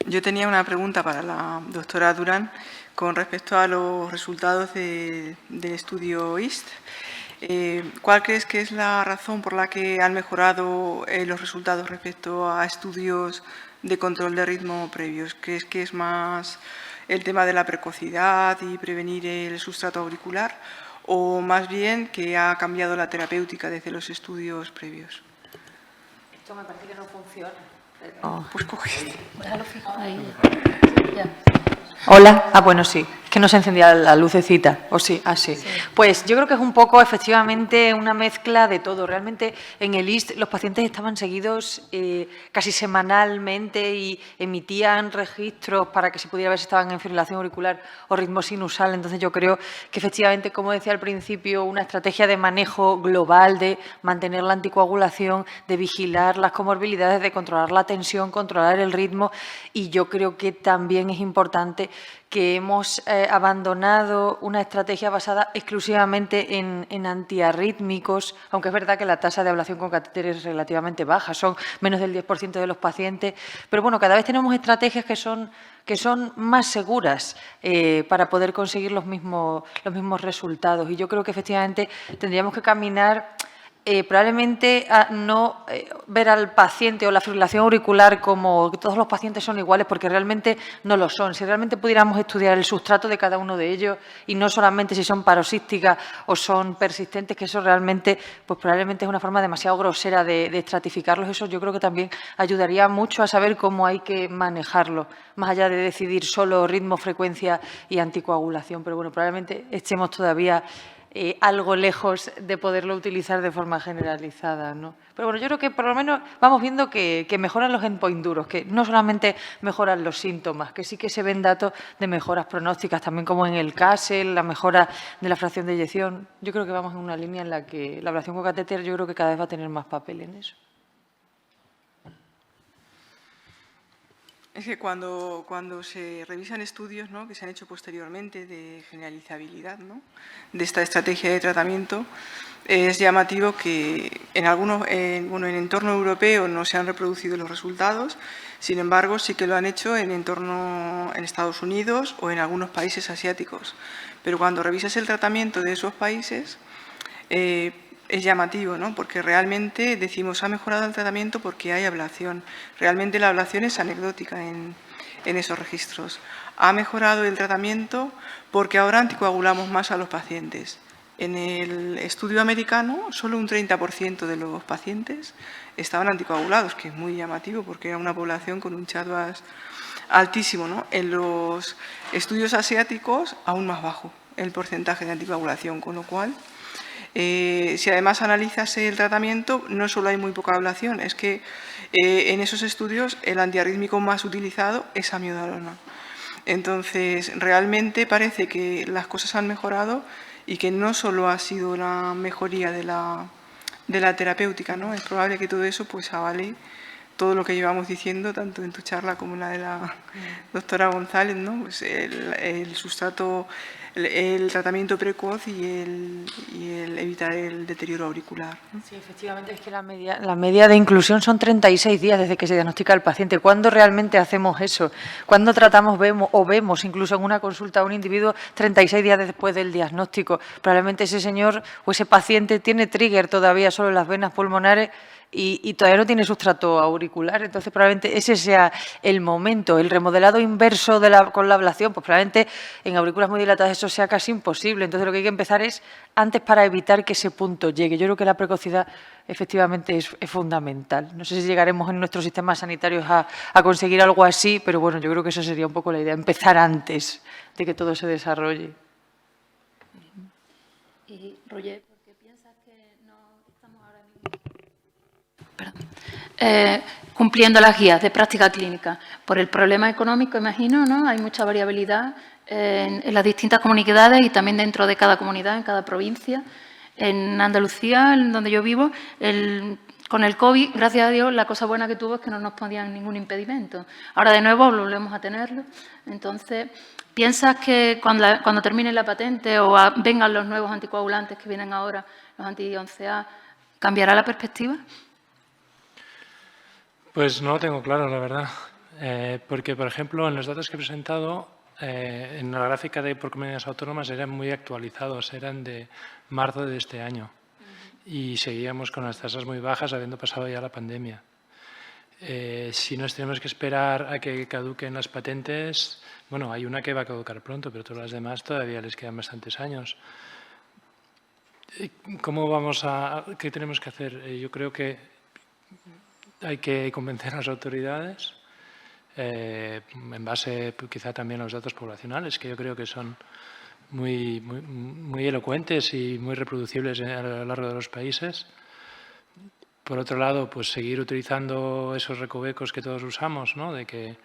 Yo tenía una pregunta para la doctora Durán con respecto a los resultados del estudio IST. ¿Cuál crees que es la razón por la que han mejorado los resultados respecto a estudios de control de ritmo previos? ¿Crees que es más el tema de la precocidad y prevenir el sustrato auricular o más bien que ha cambiado la terapéutica desde los estudios previos? Esto me parece que no funciona. Pues coge. Déjalo fijo ahí. Ya. Hola. Ah, bueno, sí. Es que no se encendía la lucecita. ¿O sí? Ah, sí. Pues yo creo que es un poco, efectivamente, una mezcla de todo. Realmente, en el IST los pacientes estaban seguidos casi semanalmente y emitían registros para que se pudiera ver si estaban en fibrilación auricular o ritmo sinusal. Entonces, yo creo que, efectivamente, como decía al principio, una estrategia de manejo global de mantener la anticoagulación, de vigilar las comorbilidades, de controlar la tensión, controlar el ritmo. Y yo creo que también es importante que hemos abandonado una estrategia basada exclusivamente en antiarrítmicos, aunque es verdad que la tasa de ablación con catéter es relativamente baja, son menos del 10% de los pacientes, pero bueno, cada vez tenemos estrategias que son más seguras para poder conseguir los mismos resultados. Y yo creo que efectivamente tendríamos que caminar probablemente a no ver al paciente o la fibrilación auricular como que todos los pacientes son iguales, porque realmente no lo son. Si realmente pudiéramos estudiar el sustrato de cada uno de ellos y no solamente si son paroxísticas o son persistentes, que eso realmente, pues probablemente es una forma demasiado grosera de estratificarlos, eso yo creo que también ayudaría mucho a saber cómo hay que manejarlo, más allá de decidir solo ritmo, frecuencia y anticoagulación. Pero bueno, probablemente estemos todavía algo lejos de poderlo utilizar de forma generalizada, ¿no? Pero bueno, yo creo que por lo menos vamos viendo que mejoran los endpoints duros, que no solamente mejoran los síntomas, que sí que se ven datos de mejoras pronósticas, también como en el CASEL, la mejora de la fracción de eyección. Yo creo que vamos en una línea en la que la ablación con catéter yo creo que cada vez va a tener más papel en eso. Es que cuando se revisan estudios, ¿no?, que se han hecho posteriormente de generalizabilidad, ¿no?, de esta estrategia de tratamiento, es llamativo que en el entorno europeo no se han reproducido los resultados, sin embargo sí que lo han hecho en Estados Unidos o en algunos países asiáticos. Pero cuando revisas el tratamiento de esos países, es llamativo, ¿no?, porque realmente decimos ha mejorado el tratamiento porque hay ablación. Realmente la ablación es anecdótica en esos registros. Ha mejorado el tratamiento porque ahora anticoagulamos más a los pacientes. En el estudio americano, solo un 30% de los pacientes estaban anticoagulados, que es muy llamativo porque era una población con un CHA2 altísimo, ¿no? En los estudios asiáticos, aún más bajo el porcentaje de anticoagulación, con lo cual si además analizas el tratamiento, no solo hay muy poca ablación, es que en esos estudios el antiarrítmico más utilizado es amiodarona. Entonces, realmente parece que las cosas han mejorado y que no solo ha sido una mejoría de la terapéutica, ¿no? Es probable que todo eso pues avale todo lo que llevamos diciendo, tanto en tu charla como en la de la doctora González, ¿no? Pues el sustrato el tratamiento precoz y el evitar el deterioro auricular, ¿no? Sí, efectivamente, es que la media de inclusión son 36 días desde que se diagnostica al paciente. ¿Cuándo realmente hacemos eso? ¿Cuándo tratamos vemos incluso en una consulta a un individuo 36 días después del diagnóstico? Probablemente ese señor o ese paciente tiene trigger todavía solo en las venas pulmonares y todavía no tiene sustrato auricular, entonces probablemente ese sea el momento. El remodelado inverso con la ablación, pues probablemente en aurículas muy dilatadas eso sea casi imposible. Entonces lo que hay que empezar es antes para evitar que ese punto llegue. Yo creo que la precocidad efectivamente es fundamental. No sé si llegaremos en nuestros sistemas sanitarios a conseguir algo así, pero bueno, yo creo que esa sería un poco la idea, empezar antes de que todo se desarrolle. Y Roger, ¿por qué piensas que no estamos ahora mismo cumpliendo las guías de práctica clínica? Por el problema económico, imagino, ¿no? Hay mucha variabilidad en las distintas comunidades y también dentro de cada comunidad, en cada provincia. En Andalucía, en donde yo vivo, con el COVID, gracias a Dios, la cosa buena que tuvo es que no nos ponían ningún impedimento. Ahora, de nuevo, volvemos a tenerlo. Entonces, ¿piensas que cuando termine la patente o vengan los nuevos anticoagulantes que vienen ahora, los anti-11A, cambiará la perspectiva? Pues no lo tengo claro, la verdad. Porque, por ejemplo, en los datos que he presentado, en la gráfica por comunidades autónomas eran muy actualizados, eran de marzo de este año. Y seguíamos con las tasas muy bajas, habiendo pasado ya la pandemia. Si nos tenemos que esperar a que caduquen las patentes, bueno, hay una que va a caducar pronto, pero todas las demás todavía les quedan bastantes años. ¿Qué tenemos que hacer? Yo creo que hay que convencer a las autoridades, en base quizá también a los datos poblacionales, que yo creo que son muy elocuentes y muy reproducibles a lo largo de los países. Por otro lado, pues seguir utilizando esos recovecos que todos usamos, ¿no? De que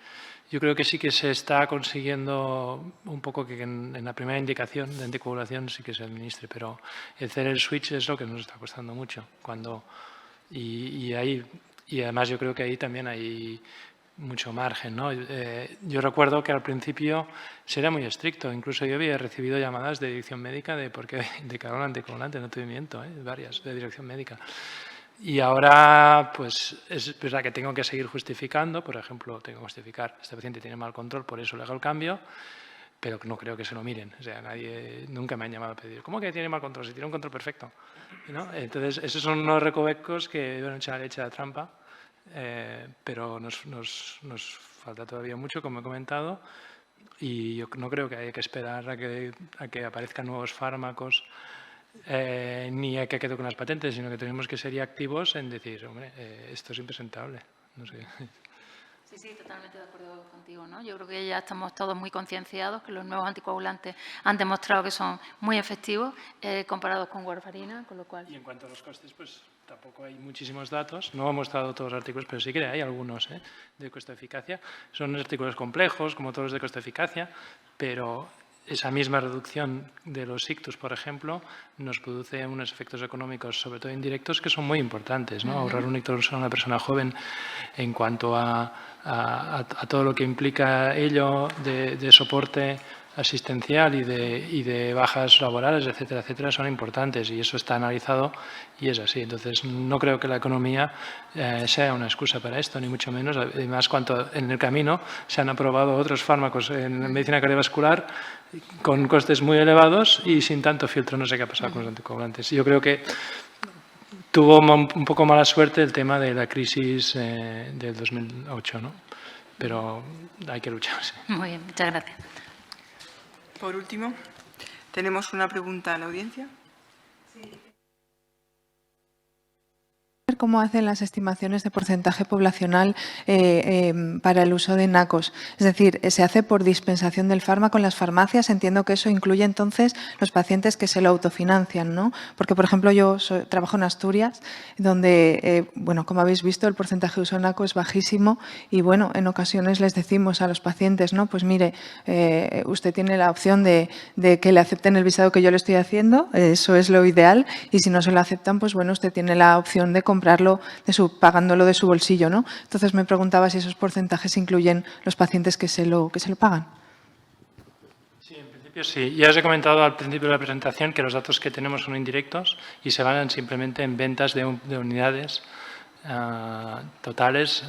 yo creo que sí que se está consiguiendo un poco que en la primera indicación de anticoagulación sí que se administre, pero hacer el switch es lo que nos está costando mucho. Y además yo creo que ahí también hay mucho margen, ¿no? Yo recuerdo que al principio era muy estricto, incluso yo había recibido llamadas de dirección médica de por qué de cada un anticoagulante, no te miento, varias de dirección médica. Y ahora, pues es verdad que tengo que seguir justificando, por ejemplo, tengo que justificar, este paciente tiene mal control, por eso le hago el cambio, pero no creo que se lo miren. O sea, nunca me han llamado a pedir, ¿cómo que tiene mal control? Si tiene un control perfecto, ¿no? Entonces, esos son unos recovecos que van a echar leche a la trampa, pero nos falta todavía mucho, como he comentado, y yo no creo que haya que esperar a que aparezcan nuevos fármacos, ni a que quede con las patentes, sino que tenemos que ser activos en decir, hombre, esto es impresentable. No sé. Sí, totalmente de acuerdo contigo, ¿no? Yo creo que ya estamos todos muy concienciados que los nuevos anticoagulantes han demostrado que son muy efectivos comparados con warfarina, con lo cual... Y en cuanto a los costes, pues tampoco hay muchísimos datos. No he mostrado todos los artículos, pero sí que hay algunos de costo-eficacia. Son artículos complejos, como todos los de costo-eficacia, pero esa misma reducción de los ictus, por ejemplo, nos produce unos efectos económicos, sobre todo indirectos, que son muy importantes, ¿no? Ahorrar un ictus a una persona joven en cuanto a todo lo que implica ello de soporte asistencial y de bajas laborales, etcétera, etcétera, son importantes y eso está analizado y es así. Entonces, no creo que la economía sea una excusa para esto, ni mucho menos. Además, cuanto en el camino se han aprobado otros fármacos en medicina cardiovascular con costes muy elevados y sin tanto filtro. No sé qué ha pasado con los anticoagulantes. Yo creo que tuvo un poco mala suerte el tema de la crisis del 2008, ¿no? Pero hay que lucharse. Muy bien, muchas gracias. Por último, tenemos una pregunta en la audiencia. ¿Cómo hacen las estimaciones de porcentaje poblacional para el uso de NACOS? Es decir, ¿se hace por dispensación del fármaco en las farmacias? Entiendo que eso incluye entonces los pacientes que se lo autofinancian, ¿no? Porque, por ejemplo, yo trabajo en Asturias, donde, bueno, como habéis visto, el porcentaje de uso de NACO es bajísimo y, bueno, en ocasiones les decimos a los pacientes, ¿no? Pues mire, usted tiene la opción de que le acepten el visado que yo le estoy haciendo, eso es lo ideal, y si no se lo aceptan, pues bueno, usted tiene la opción de comprarlo pagándolo de su bolsillo, ¿no? Entonces me preguntaba si esos porcentajes incluyen los pacientes que se lo pagan. Sí, en principio principio sí. Ya os he comentado al principio de la presentación que los datos que tenemos son indirectos y se basan simplemente en ventas de unidades totales,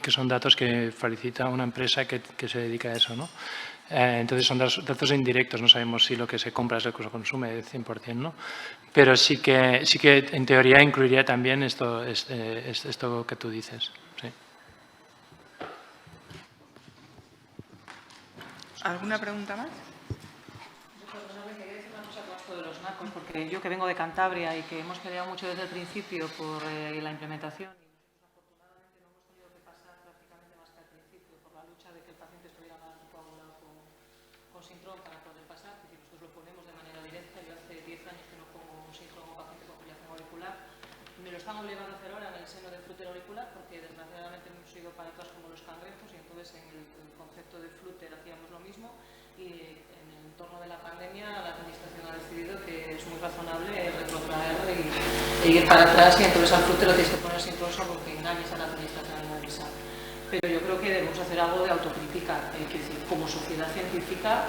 que son datos que felicita una empresa que se dedica a eso, ¿no? Entonces son datos indirectos, no sabemos si lo que se compra es lo que se consume del 100%, ¿no? Pero sí que en teoría incluiría también esto que tú dices. Sí. ¿Alguna pregunta más? Porque yo que vengo de Cantabria y que hemos peleado mucho desde el principio por la implementación, y nosotros afortunadamente no hemos tenido que pasar prácticamente más que al principio por la lucha de que el paciente estuviera mal coagulado con síndrome para poder pasar, es decir, nosotros lo ponemos de manera directa. Yo hace 10 años que no pongo un síndrome a paciente con fibrilación auricular. Me lo están obligando a hacer ahora en el seno del flúter auricular porque desgraciadamente hemos sido para atrás como los cangrejos, y entonces en el concepto de flúter hacíamos lo mismo, y en el entorno de la pandemia la administración ha decidido que es muy razonable retrotraerlo e ir para atrás, y entonces al flúter lo tienes que poner sin rosa porque engañes a la administración universal. Pero yo creo que debemos hacer algo de autocrítica, es decir, como sociedad científica,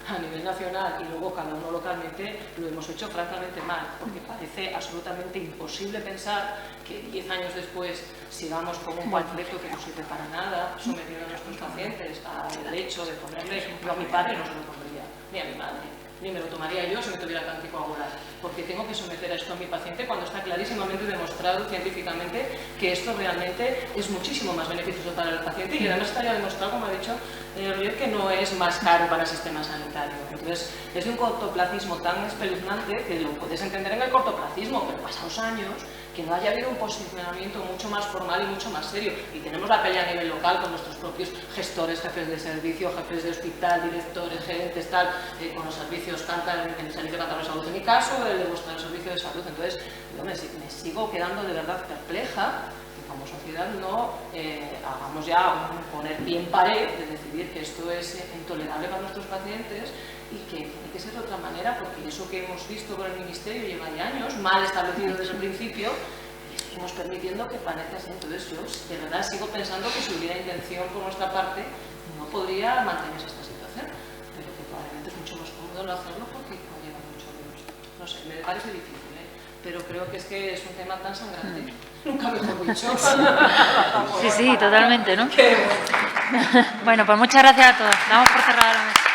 a nivel nacional y luego cada uno localmente, lo hemos hecho francamente mal, porque parece absolutamente imposible pensar que 10 años después sigamos con un panfleto que no sirve para nada, sometiendo a nuestros pacientes al hecho de ponerle, yo a mi padre no se lo pondría, ni a mi madre, ni me lo tomaría yo si me tuviera que anticoagular, porque tengo que someter a esto a mi paciente cuando está clarísimamente demostrado científicamente que esto realmente es muchísimo más beneficioso para el paciente, y además está ya demostrado, como ha dicho Riel, que no es más caro para el sistema sanitario. Entonces, es de un cortoplacismo tan espeluznante que lo puedes entender en el cortoplacismo, pero pasados años, que no haya habido un posicionamiento mucho más formal y mucho más serio. Y tenemos la pelea a nivel local con nuestros propios gestores, jefes de servicio, jefes de hospital, directores, gerentes, tal, con los servicios, en el servicio Cantabria de Salud, en mi caso, el de vuestro servicio de salud. Entonces, yo me sigo quedando de verdad perpleja que como sociedad no hagamos ya poner pie en pared de decidir que esto es intolerable para nuestros pacientes y que tiene que ser de otra manera, porque eso que hemos visto con el Ministerio lleva ya años, mal establecido desde el principio, y seguimos permitiendo que parezca así. Entonces yo de verdad sigo pensando que si hubiera intención por nuestra parte no podría mantenerse esta situación, pero que probablemente es mucho más cómodo no hacerlo porque conlleva mucho menos. No sé, me parece difícil, pero creo que es un tema tan sangrante. Nunca mejor dicho. Sí, totalmente, ¿no? Bueno, pues muchas gracias a todos. Damos por cerrada la mesa.